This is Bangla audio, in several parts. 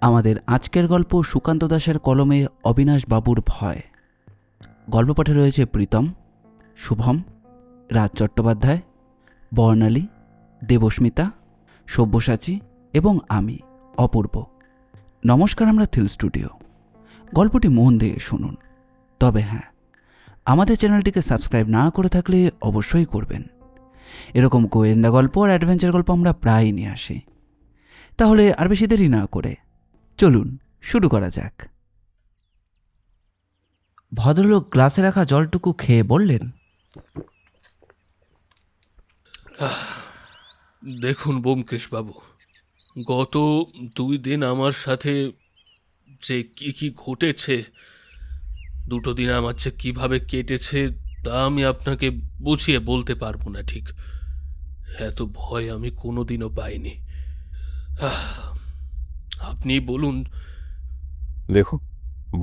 আমাদের আজকের গল্প সুকান্ত দাসের কলমে অবিনাশ বাবুর ভয়। গল্প পাঠে রয়েছে প্রীতম, শুভম, রাজ চট্টোপাধ্যায়, বর্ণালী, দেবস্মিতা, সব্যসাচী এবং আমি অপূর্ব। নমস্কার, আমরা থিল স্টুডিও। গল্পটি মন দিয়ে শুনুন। তবে হ্যাঁ, আমাদের চ্যানেলটিকে সাবস্ক্রাইব না করে থাকলে অবশ্যই করবেন। এরকম গোয়েন্দা গল্প আর অ্যাডভেঞ্চার গল্প আমরা প্রায়ই নিয়ে আসি। তাহলে আর বেশি দেরি না করে চলুন শুরু করা যাক। ভদ্রলোক গ্লাসে রাখা জলটুকু খেয়ে বললেন, দেখুন ব্যোমকেশবাবু, গত 2 দিন আমার সাথে যে কি ঘটেছে, 2 দিন আমার যে কীভাবে কেটেছে তা আমি আপনাকে বুঝিয়ে বলতে পারবো না। ঠিক এত ভয় আমি কোনোদিনও পাইনি। আপনি বলুন। দেখুন,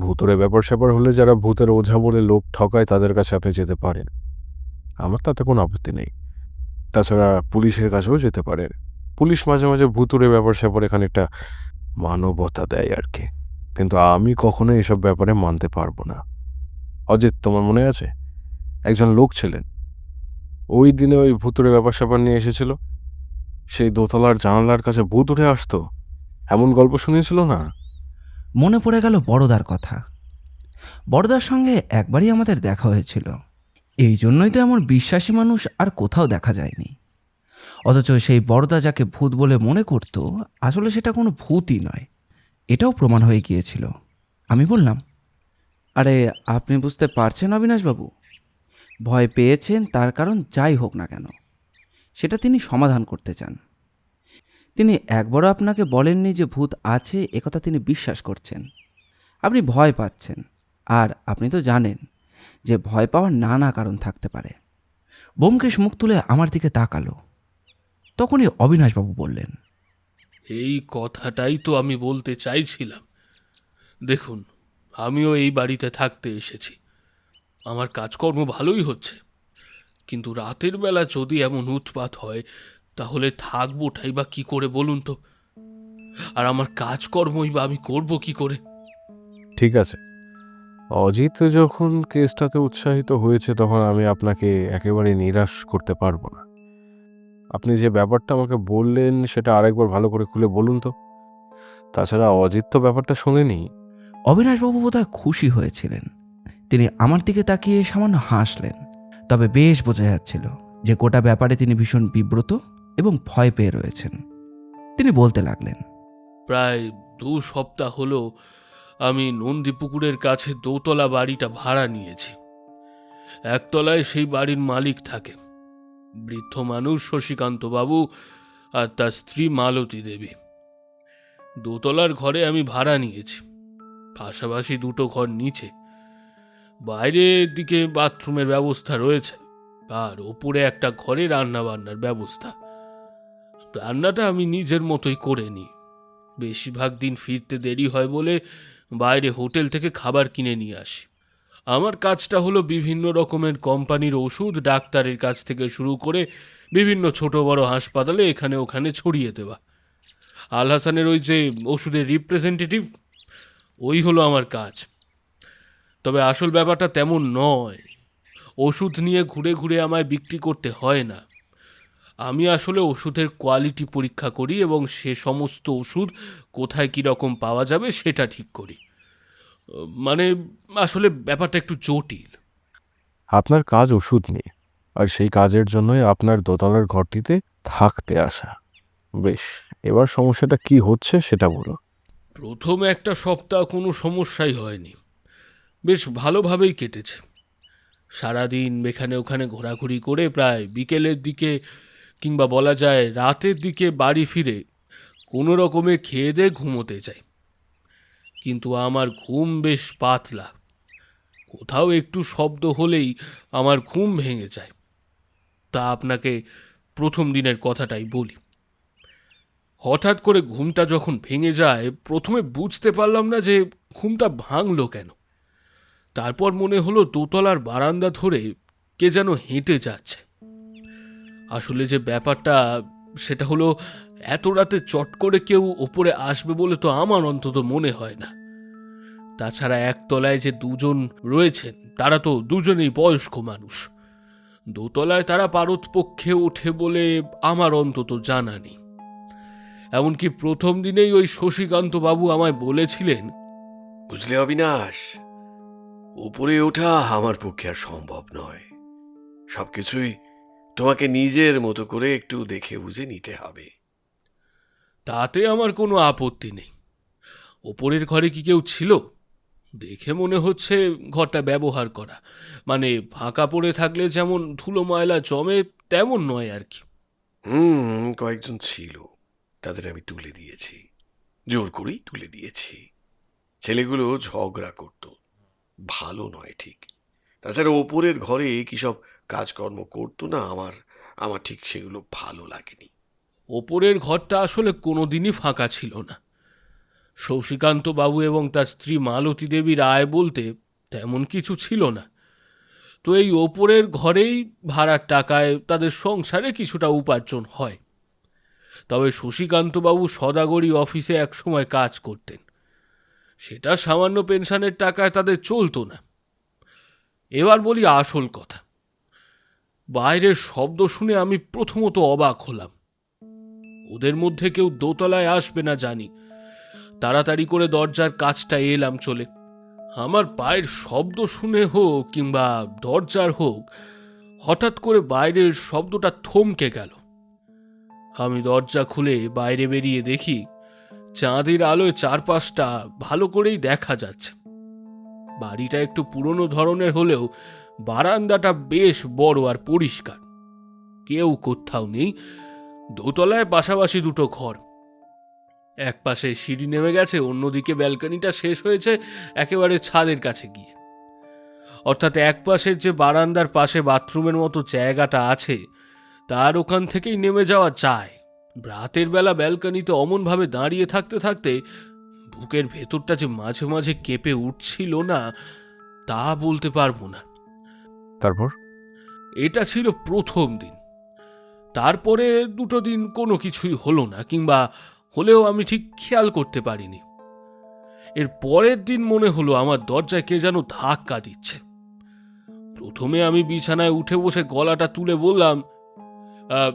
ভূতের ব্যাপার স্যাপার হলে যারা ভূতের ওঝা বলে লোক ঠকায় তাদের কাছে আপনি যেতে পারেন, আমার তাতে কোনো আপত্তি নেই। তাছাড়া পুলিশের কাছেও যেতে পারেন। পুলিশ মাঝে মাঝে ভূতুরে ব্যাপার স্যাপারে খানিকটা মানবতা দেয় আর কি, কিন্তু আমি কখনো এসব ব্যাপারে মানতে পারবো না। অজিত, তোমার মনে আছে একজন লোক ছিলেন, ওই দিনে ওই ভূতুরে ব্যাপার স্যাপার নিয়ে এসেছিল, সেই দোতলার জানালার কাছে ভূত উঠে আসতো, এমন গল্প শুনিয়েছিল না? মনে পড়ে গেল বড়দার কথা। বড়দার সঙ্গে একবারই আমাদের দেখা হয়েছিল। এই জন্যই তো এমন বিশ্বাসী মানুষ আর কোথাও দেখা যায়নি। অথচ সেই বড়দা যাকে ভূত বলে মনে করত, আসলে সেটা কোনো ভূতই নয়, এটাও প্রমাণ হয়ে গিয়েছিল। আমি বললাম, আরে আপনি বুঝতে পারছেন অবিনাশবাবু, ভয় পেয়েছেন তার কারণ যাই হোক না কেন, সেটা তিনি সমাধান করতে চান। তিনি একবারও আপনাকে বলেননি যে ভূত আছে, একথা তিনি বিশ্বাস করছেন। আপনি ভয় পাচ্ছেন, আর আপনি তো জানেন যে ভয় পাওয়ার নানা কারণ থাকতে পারে। ব্যোমকেশ মুখ তুলে আমার দিকে তাকালো। তখনই অবিনাশবাবু বললেন, এই কথাটাই তো আমি বলতে চাইছিলাম। দেখুন, আমিও এই বাড়িতে থাকতে এসেছি, আমার কাজকর্ম ভালোই হচ্ছে, কিন্তু রাতের বেলা যদি এমন উৎপাত হয় তাহলে থাকবোটাই বা কি করে বলুন তো? আর আমার কাজকর্মই বা আমি করব কি করে? ঠিক আছে, অজিত যখন কেসটাতে উৎসাহিত হয়েছে তখন আমি আপনাকে একেবারে নিরাশ করতে পারবো না। আপনি যে ব্যাপারটা আমাকে বললেন সেটা আরেকবার ভালো করে খুলে বলুন তো। তাছাড়া অজিত তো ব্যাপারটা শোনেনি। অবিনাশবাবু বোধহয় খুশি হয়েছিলেন। তিনি আমার দিকে তাকিয়ে সামান্য হাসলেন, তবে বেশ বোঝা যাচ্ছিল যে গোটা ব্যাপারে তিনি ভীষণ বিব্রত এবং ভয় পেয়ে রয়েছেন। তিনি বলতে লাগলেন, প্রায় 2 সপ্তাহ হলো আমি নন্দীপুকুরের কাছে দোতলা বাড়িটা ভাড়া নিয়েছি। একতলায় সেই বাড়ির মালিক থাকে, বৃদ্ধ মানুষ শশীকান্ত বাবু আর তার স্ত্রী মালতী দেবী। দোতলার ঘরে আমি ভাড়া নিয়েছি, পাশাপাশি 2টো ঘর নিচে। বাইরের দিকে বাথরুমের ব্যবস্থা রয়েছে, আর ওপরে একটা ঘরে রান্না বান্নার ব্যবস্থা। রান্নাটা আমি নিজের মতোই করে নিই। বেশিরভাগ দিন ফিরতে দেরি হয় বলে বাইরে হোটেল থেকে খাবার কিনে নিয়ে আসি। আমার কাজটা হলো বিভিন্ন রকমের কোম্পানির ওষুধ ডাক্তারের কাছ থেকে শুরু করে বিভিন্ন ছোট বড় হাসপাতালে এখানে ওখানে ছড়িয়ে দেওয়া। আল হাসানের ওই যে ওষুধের রিপ্রেজেন্টেটিভ, ওই হলো আমার কাজ। তবে আসল ব্যাপারটা তেমন নয়। ওষুধ নিয়ে ঘুরে ঘুরে আমায় বিক্রি করতে হয় না। আমি আসলে ওষুধের কোয়ালিটি পরীক্ষা করি এবং সে সমস্ত ওষুধ কোথায় কীরকম পাওয়া যাবে সেটা ঠিক করি। মানে আসলে ব্যাপারটা একটু জটিল। আপনার কাজ ওষুধ নিয়ে, আর সেই কাজের জন্যই আপনার দোতলার ঘরটিতে থাকতে আসা। বেশ, এবার সমস্যাটা কি হচ্ছে সেটা বলো। প্রথম একটা সপ্তাহ কোনো সমস্যাই হয়নি, বেশ ভালোভাবেই কেটেছে। সারাদিন এখানে ওখানে ঘোরাঘুরি করে প্রায় বিকেলের দিকে কিংবা বলা যায় রাতের দিকে বাড়ি ফিরে কোনো রকমে খেয়ে দিয়ে ঘুমোতে যাই। কিন্তু আমার ঘুম বেশ পাতলা, কোথাও একটু শব্দ হলেই আমার ঘুম ভেঙে যায়। তা আপনাকে প্রথম দিনের কথাটাই বলি। হঠাৎ করে ঘুমটা যখন ভেঙে যায়, প্রথমে বুঝতে পারলাম না যে ঘুমটা ভাঙলো কেন। তারপর মনে হলো দোতলার বারান্দা ধরে কে যেন হেঁটে যাচ্ছে। আসলে যে ব্যাপারটা সেটা হলো, এত রাতে চট করে কেউ ওপরে আসবে বলে তো আমার অন্তত মনে হয় না। তাছাড়া একতলায় যে দুজন রয়েছেন তারা তো দুজনেই বয়স্ক মানুষ। দোতলায় তারা পারতপক্ষে ওঠে বলে আমার অন্তত জানা নেই। এমনকি প্রথম দিনেই ওই শশীকান্ত বাবু আমায় বলেছিলেন, বুঝলে অবিনাশ, উপরে ওঠা আমার পক্ষে আর সম্ভব নয়। সবকিছুই তোমাকে নিজের মতো করে একটু দেখে বুঝে নিতে হবে। তাতে আমার কোনো আপত্তি নেই। ওপরের ঘরে কি কেউ ছিল? দেখে মনে হচ্ছে ঘরটা ব্যবহার করা, মানে ফাঁকা পড়ে থাকলে যেমন ধুলো ময়লা জমে তেমন নয় আর কি। কয়েকজন ছিল, তাদের আমি তুলে দিয়েছি, জোর করেই তুলে দিয়েছি। ছেলেগুলো ঝগড়া করত, ভালো নয় ঠিক। তাছাড়া ওপরের ঘরে কি সব কাজকর্ম করতো না, আমার ঠিক সেগুলো ভালো লাগেনি। ওপরের ঘরটা আসলে কোনোদিনই ফাঁকা ছিল না। শশীকান্ত বাবু এবং তার স্ত্রী মালতী দেবী রায় বলতে তেমন কিছু ছিল না। তো এই ওপরের ঘরেই ভাড়ার টাকায় তাদের সংসারে কিছুটা উপার্জন হয়। তবে শশীকান্তবাবু সদাগরি অফিসে একসময় কাজ করতেন, সেটা সামান্য পেনশনের টাকায় তাদের চলতো না। এবার বলি আসল কথা। বাইরের শব্দ শুনে আমি প্রথমত অবাক হলাম। ওদের মধ্যে কেউ দোতলায় আসবে না জানি, তাড়াতাড়ি করে দরজার কাছটা এলাম চলে। আমার পায়ের শব্দ শুনে হোক কিংবা দরজার হোক, হঠাৎ করে বাইরের শব্দটা থমকে গেল। আমি দরজা খুলে বাইরে বেরিয়ে দেখি চাঁদের আলোয় চারপাশটা ভালো করেই দেখা যাচ্ছে। বাড়িটা একটু পুরনো ধরনের হলেও বারান্দাটা বেশ বড় আর পরিষ্কার। কেউ কোথাও নেই। দোতলায় পাশাপাশি দুটো ঘর, এক পাশে সিঁড়ি নেমে গেছে, অন্যদিকে ব্যালকনিটা শেষ হয়েছে একেবারে ছাদের কাছে গিয়ে। অর্থাৎ এক পাশের যে বারান্দার পাশে বাথরুমের মতো জায়গাটা আছে তার ওখান থেকেই নেমে যাওয়া যায়। রাতের বেলা ব্যালকনিতে অমনভাবে দাঁড়িয়ে থাকতে থাকতে বুকের ভেতরটা যে মাঝে মাঝে কেঁপে উঠছিল না তা বলতে পারবো না। তারপর? এটা ছিল প্রথম দিন। তারপরে দুটো দিন কোনো কিছুই হলো না, কিংবা হলেও আমি ঠিক খেয়াল করতে পারিনি। এর পরের দিন মনে হলো আমার দরজায় কে যেন ধাক্কা দিচ্ছে। প্রথমে আমি বিছানায় উঠে বসে গলাটা তুলে বললাম, "আহ,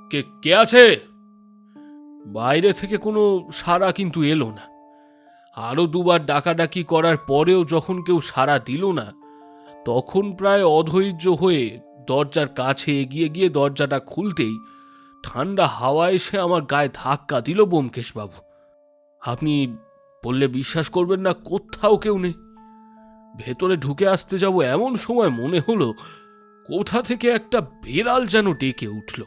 কে কে আছে?" বাইরে থেকে কোনো সাড়া কিন্তু এলো না। আরো দুবার ডাকাডাকি করার পরেও যখন কেউ সাড়া দিল না, তখন প্রায় অধৈর্য হয়ে দরজার কাছে এগিয়ে গিয়ে দরজাটা খুলতেই ঠান্ডা হাওয়া এসে আমার গায়ে ধাক্কা দিল ব্যোমকেশবাবু। আপনি বললে বিশ্বাস করবেন না, কোথাও কেউ নেই। ভেতরে ঢুকে আসতে যাব এমন সময় মনে হলো কোথা থেকে একটা বেড়াল যেন ডেকে উঠল,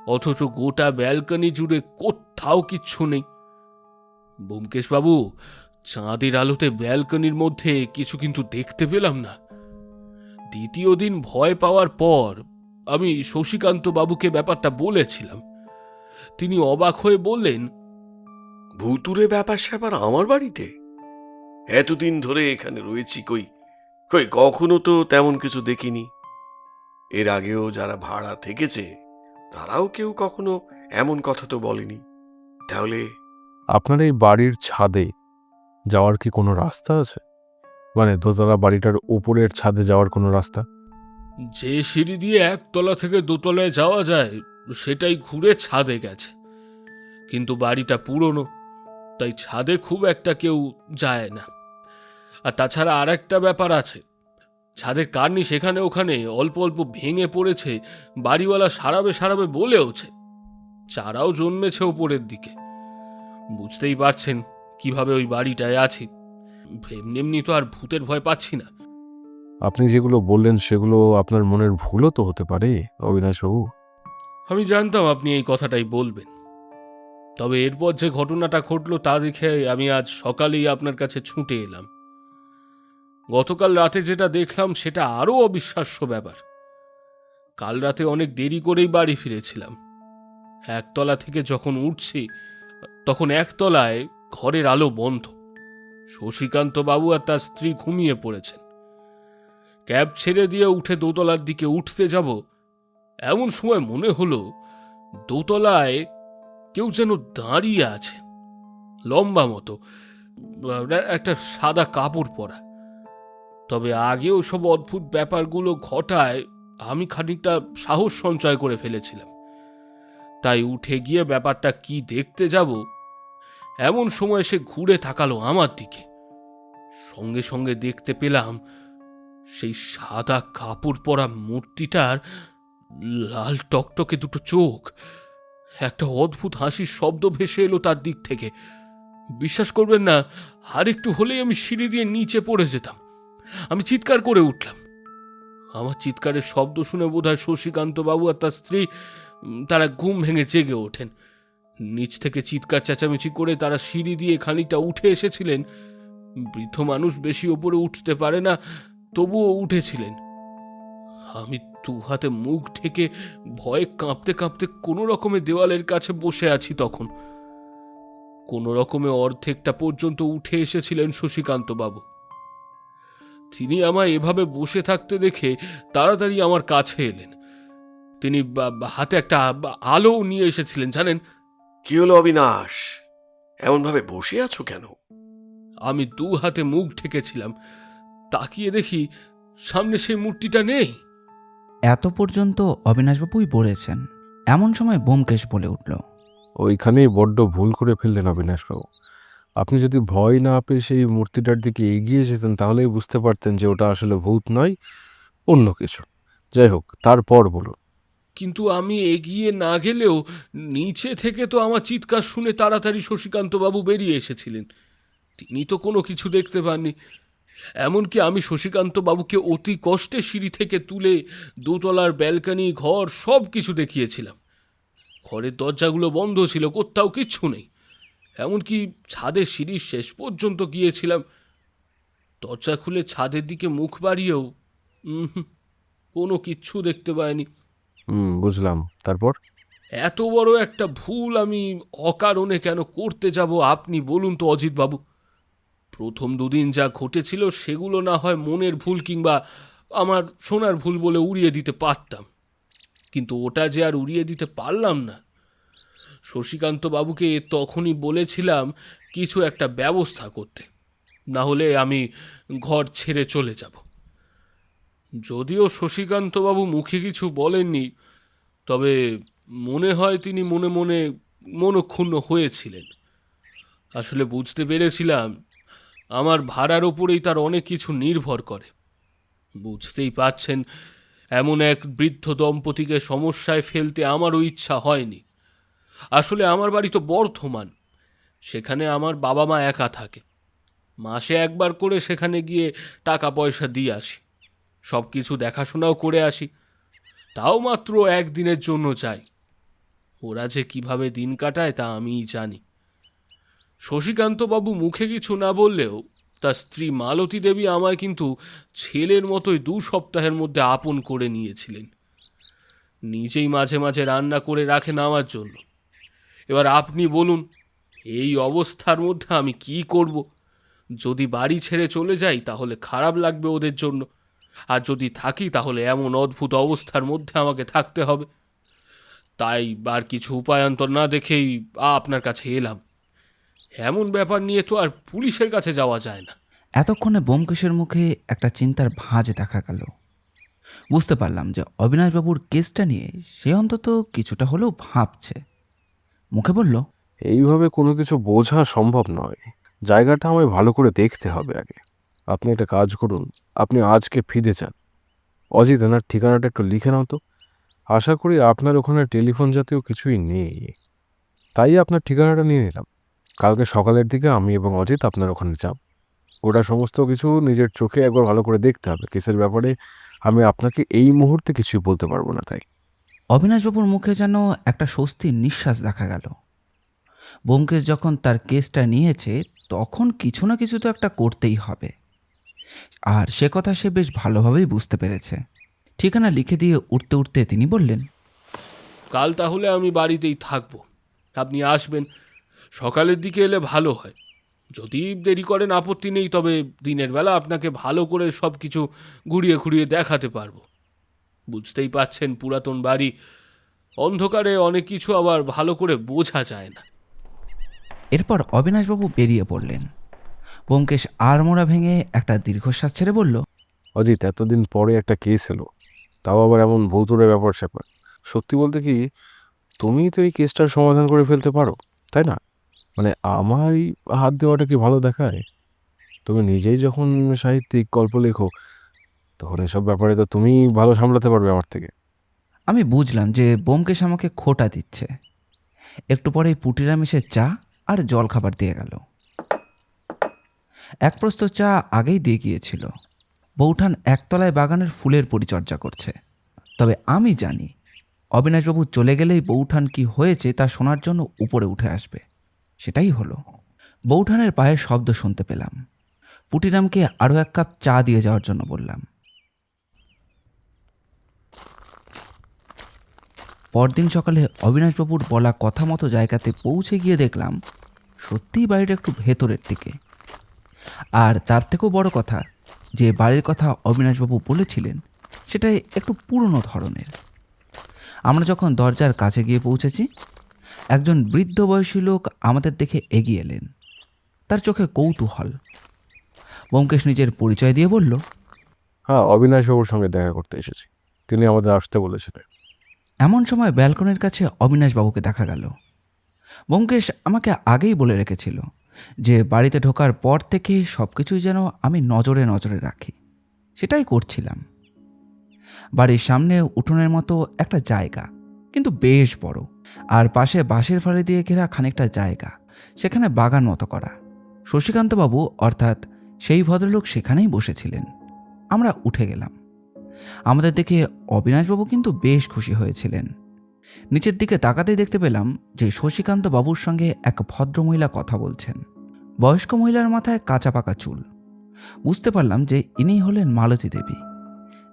অথচ গোটা ব্যালকনি জুড়ে কোথাও কিচ্ছু নেই। ব্যোমকেশবাবু, চাঁদের আলোতে ব্যালকনির মধ্যে কিছু কিন্তু দেখতে পেলাম না। দ্বিতীয় দিন ভয় পাওয়ার পর আমি শশীকান্ত বাবুকে ব্যাপারটা বলেছিলাম। তিনি অবাক হয়ে বললেন, ভুতুরে ব্যাপার স্যাপার আমার বাড়িতে? এতদিন ধরে এখানে রয়েছি, কই কই কখনো তো তেমন কিছু দেখিনি। এর আগেও যারা ভাড়া থেকেছে তারাও কেউ কখনো এমন কথা তো বলেনি। তাহলে আপনার এই বাড়ির ছাদে যাওয়ার কি কোনো রাস্তা আছে? মানে দোতলা বাড়িটার উপরের ছাদে যাওয়ার কোনো রাস্তা? যে সিঁড়ি দিয়ে একতলা থেকে দোতলায় যাওয়া যায় সেটাই ঘুরে ছাদে গেছে, কিন্তু বাড়িটা পুরনো, তাই ছাদে খুব একটা কেউ যায় না। আর তাছাড়া আর একটা ব্যাপার আছে, ছাদের কার্নিশ সেখানে ওখানে অল্প অল্প ভেঙে পড়েছে, বাড়িওয়ালা সারাবে সারাবে বলেওছে। চারাও জন্মেছে ওপরের দিকে। বুঝতেই পারছেন কিভাবে ওই বাড়িটায় আছি। এমনি এমনি তো আর ভূতের ভয় পাচ্ছি না। আপনি যেগুলো বললেন সেগুলো আপনার মনের ভুলও তো হতে পারে অবিনাশবাবু। আমি জানতাম আপনি এই কথাটাই বলবেন, তবে এরপর যে ঘটনাটা ঘটলো তা দেখে আমি আজ সকালেই আপনার কাছে ছুটে এলাম। গতকাল রাতে যেটা দেখলাম সেটা আরও অবিশ্বাস্য ব্যাপার। কাল রাতে অনেক দেরি করেই বাড়ি ফিরেছিলাম। একতলা থেকে যখন উঠছি তখন একতলায় ঘরের আলো বন্ধ। শশীকান্ত বাবু আর তার স্ত্রী ঘুমিয়ে পড়েছেন। ক্যাব ছেড়ে দিয়ে উঠে দোতলার দিকে উঠতে যাব, এমন সময় মনে হলো দোতলায় কেউ যেন দাঁড়িয়ে আছে, লম্বা মতো, একটা সাদা কাপড় পরা। তবে আগে ওসব অদ্ভুত ব্যাপারগুলো ঘটায় আমি খানিকটা সাহস সঞ্চয় করে ফেলেছিলাম। তাই উঠে গিয়ে ব্যাপারটা কি দেখতে যাব, এমন সময় সে ঘুরে তাকালো আমার দিকে। সঙ্গে সঙ্গে দেখতে পেলাম সেই সাদা কাপড় পরা মূর্তিটার লাল টকটকে দুটো চোখ। একটা অদ্ভুত হাসির শব্দ ভেসে এলো তার দিক থেকে। বিশ্বাস করবেন না, আর একটু হলেই আমি সিঁড়ি দিয়ে নিচে পড়ে যেতাম। আমি চিৎকার করে উঠলাম। আমার চিৎকারের শব্দ শুনে বোধহয় শশীকান্ত বাবু আর তার স্ত্রী তারা ঘুম ভেঙে জেগে ওঠেন। নিচ থেকে চিৎকার চেঁচামেচি করে তারা সিঁড়ি দিয়ে খানিকটা উঠে এসেছিলেন। বৃদ্ধ মানুষ বেশি ওপরে উঠতে পারে না, তবুও উঠেছিলেন। আমি দু হাতে মুখ ঢেকে ভয়ে কাঁপতে কাঁপতে কোনো রকমে দেওয়ালের কাছে বসে আছি। তখন কোনো রকমে অর্ধেকটা পর্যন্ত উঠে এসেছিলেন শশীকান্ত বাবু। তিনি আমায় এভাবে বসে থাকতে দেখে তাড়াতাড়ি আমার কাছে এলেন। তিনি হাতে একটা আলো নিয়ে এসেছিলেন। জানেন, কি হলো অবিনাশ, এমন ভাবে বসে আছো কেন? আমি দু হাতে মুখ ঢেকেছিলাম, তাকিয়ে দেখি সামনে সেই মূর্তিটা নেই। এত পর্যন্ত অবিনাশবাবুই বলেছেন। এমন সময় ব্যোমকেশ বলে উঠল, ওইখানেই বড্ড ভুল করে ফেললেন অবিনাশবাবু। আপনি যদি ভয় না পেয়ে সেই মূর্তিটার দিকে এগিয়ে যেতেন তাহলেই বুঝতে পারতেন যে ওটা আসলে ভূত নয়, অন্য কিছু। যাই হোক, তারপর বলুন। কিন্তু আমি এগিয়ে না গেলেও নিচে থেকে তো আমার চিৎকার শুনে তাড়াতাড়ি শশীকান্তবাবু বেরিয়ে এসেছিলেন। তিনি তো কোনো কিছু দেখতে পাননি। এমনকি আমি শশীকান্তবাবুকে অতি কষ্টে সিঁড়ি থেকে তুলে দোতলার ব্যালকনি, ঘর সব কিছু দেখিয়েছিলাম। ঘরের দরজাগুলো বন্ধ ছিল, কোথাও কিচ্ছু নেই। এমনকি ছাদের সিঁড়ির শেষ পর্যন্ত গিয়েছিলাম। দরজা খুলে ছাদের দিকে মুখ বাড়িয়েও কোনো কিচ্ছু দেখতে পাইনি। বুঝলাম। তারপর? এত বড় একটা ভুল আমি অকারণে কেন করতে যাব আপনি বলুন তো অজিতবাবু। প্রথম দুদিন যা ঘটেছিল সেগুলো না হয় মনের ভুল কিংবা আমার শোনার ভুল বলে উড়িয়ে দিতে পারতাম, কিন্তু ওটা যে আর উড়িয়ে দিতে পারলাম না। শশীকান্ত বাবুকে তখনই বলেছিলাম কিছু একটা ব্যবস্থা করতে, না হলে আমি ঘর ছেড়ে চলে যাব। যদিও শশীকান্তবাবু মুখে কিছু বলেননি, তবে মনে হয় তিনি মনে মনে মনক্ষুণ্ণ হয়েছিলেন। আসলে বুঝতে পেরেছিলাম আমার ভাড়ার ওপরেই তার অনেক কিছু নির্ভর করে। বুঝতেই পারছেন, এমন এক বৃদ্ধ দম্পতিকে সমস্যায় ফেলতে আমারও ইচ্ছা হয়নি। আসলে আমার বাড়ি তো বর্ধমান, সেখানে আমার বাবা মা একা থাকে। মাসে একবার করে সেখানে গিয়ে টাকা পয়সা দিয়ে আসি, সব কিছু দেখাশোনাও করে আসি। তাও মাত্র একদিনের জন্য যাই। ওরা যে কিভাবে দিন কাটায় তা আমিই জানি। শশীকান্তবাবু মুখে কিছু না বললেও তার স্ত্রী মালতী দেবী আমায় কিন্তু ছেলের মতোই 2 সপ্তাহের মধ্যে আপন করে নিয়েছিলেন। নিজেই মাঝে মাঝে রান্না করে রাখেন আমার জন্য। এবার আপনি বলুন, এই অবস্থার মধ্যে আমি কি করব? যদি বাড়ি ছেড়ে চলে যাই তাহলে খারাপ লাগবে ওদের জন্য, আর যদি থাকি তাহলে এমন অদ্ভুত অবস্থার মধ্যে আমাকে থাকতে হবে। তাই আর কিছু উপায়ান্তর না দেখেই আপনার কাছে এলাম। এমন ব্যাপার নিয়ে তো আর পুলিশের কাছে যাওয়া যায় না। এতক্ষণে ব্যোমকেশের মুখে একটা চিন্তার ভাঁজ দেখা গেল। বুঝতে পারলাম যে অবিনাশবাবুর কেসটা নিয়ে সে অন্তত কিছুটা হলেও ভাবছে। মুখে বলল, এইভাবে কোনো কিছু বোঝা সম্ভব নয়। জায়গাটা আমায় ভালো করে দেখতে হবে আগে। আপনি একটা কাজ করুন, আপনি আজকে ফিরে যান। অজিত, এনার ঠিকানাটা একটু লিখে নাও তো। আশা করি আপনার ওখানে টেলিফোন জাতীয় কিছুই নেই, তাই আপনার ঠিকানাটা নিয়ে নিলাম। কালকে সকালের দিকে আমি এবং অজিত আপনার ওখানে যাব। ওটা সমস্ত কিছু নিজের চোখে একবার ভালো করে দেখতে হবে। কেসের ব্যাপারে আমি আপনাকে এই মুহূর্তে কিছুই বলতে পারবো না। তাই অবিনাশবাবুর মুখে যেন একটা স্বস্তির নিঃশ্বাস দেখা গেল। ব্যোমকেশ যখন তার কেসটা নিয়েছে তখন কিছু না কিছু তো একটা করতেই হবে, আর সে কথা সে বেশ ভালোভাবেই বুঝতে পেরেছে। ঠিকানা লিখে দিয়ে উঠতে উঠতে তিনি বললেন, কাল তাহলে আমি বাড়িতেই থাকবো, আপনি আসবেন। সকালের দিকে এলে ভালো হয়। যদি দেরি করেন আপত্তি নেই, তবে দিনের বেলা আপনাকে ভালো করে সব কিছু ঘুরিয়ে ঘুরিয়ে দেখাতে পারবো। বুঝতেই পারছেন, পুরাতন বাড়ি, অন্ধকারে অনেক কিছু আবার ভালো করে বোঝা যায় না। এরপর অবিনাশবাবু বেরিয়ে পড়লেন। ব্যোমকেশ আড়মোড়া ভেঙে একটা দীর্ঘশ্বাস ছেড়ে বলল, অজিত, এতদিন পরে একটা কেস এলো, তাও আবার এমন ভৌতুরে ব্যাপার স্যাপার। সত্যি বলতে কি, তুমি তো এই কেসটার সমাধান করে ফেলতে পারো, তাই না? মানে আমার এই হাত দেওয়াটা কি ভালো দেখায়? তুমি নিজেই যখন সাহিত্যিক, গল্প লেখো, তখন এসব ব্যাপারে তো তুমি ভালো সামলাতে পারবে আমার থেকে। আমি বুঝলাম যে ব্যোমকেশ আমাকে খোটা দিচ্ছে। একটু পরেই পুটিরা মিশে চা আর জল খাবার দিয়ে গেল। এক প্রস্ত চা আগেই দিয়ে গিয়েছিল। বৌঠান একতলায় বাগানের ফুলের পরিচর্যা করছে। তবে আমি জানি অবিনাশবাবু চলে গেলেই বৌঠান কি হয়েছে তা শোনার জন্য উপরে উঠে আসবে। সেটাই হলো। বৌঠানের পায়ের শব্দ শুনতে পেলাম। পুটিরামকে আরও এক কাপ চা দিয়ে যাওয়ার জন্য বললাম। পরদিন সকালে অবিনাশবাবুর বলা কথা মতো জায়গাতে পৌঁছে গিয়ে দেখলাম সত্যিই বাড়িটা একটু ভেতরের দিকে। আর তার থেকেও বড় কথা, যে বাড়ির কথা অবিনাশবাবু বলেছিলেন সেটাই একটু পুরনো ধরনের। আমরা যখন দরজার কাছে গিয়ে পৌঁছেছি, একজন বৃদ্ধ বয়সী লোক আমাদের দেখে এগিয়ে এলেন। তার চোখে কৌতূহল। ব্যোমকেশ নিজের পরিচয় দিয়ে বলল, হ্যাঁ, অবিনাশবাবুর সঙ্গে দেখা করতে এসেছি, তিনি আমাদের আসতে বলেছিলেন। এমন সময় ব্যালকনির কাছে অবিনাশবাবুকে দেখা গেল। ব্যোমকেশ আমাকে আগেই বলে রেখেছিল যে বাড়িতে ঢোকার পর থেকে সব কিছুই যেন আমি নজরে নজরে রাখি। সেটাই করছিলাম। বাড়ির সামনে উঠোনের মতো একটা জায়গা, কিন্তু বেশ বড়, আর পাশে বাঁশের ফালি দিয়ে ঘেরা খানিকটা জায়গা, সেখানে বাগান মতো করা। শশীকান্তবাবু অর্থাৎ সেই ভদ্রলোক সেখানেই বসেছিলেন। আমরা উঠে গেলাম। আমাদের দেখে অবিনাশবাবু কিন্তু বেশ খুশি হয়েছিলেন। নিচের দিকে তাকাতেই দেখতে পেলাম যে শশীকান্ত বাবুর সঙ্গে এক ভদ্রমহিলা কথা বলছেন। বয়স্ক মহিলার মাথায় কাঁচা পাকা চুল। বুঝতে পারলাম যে ইনি হলেন মালতী দেবী,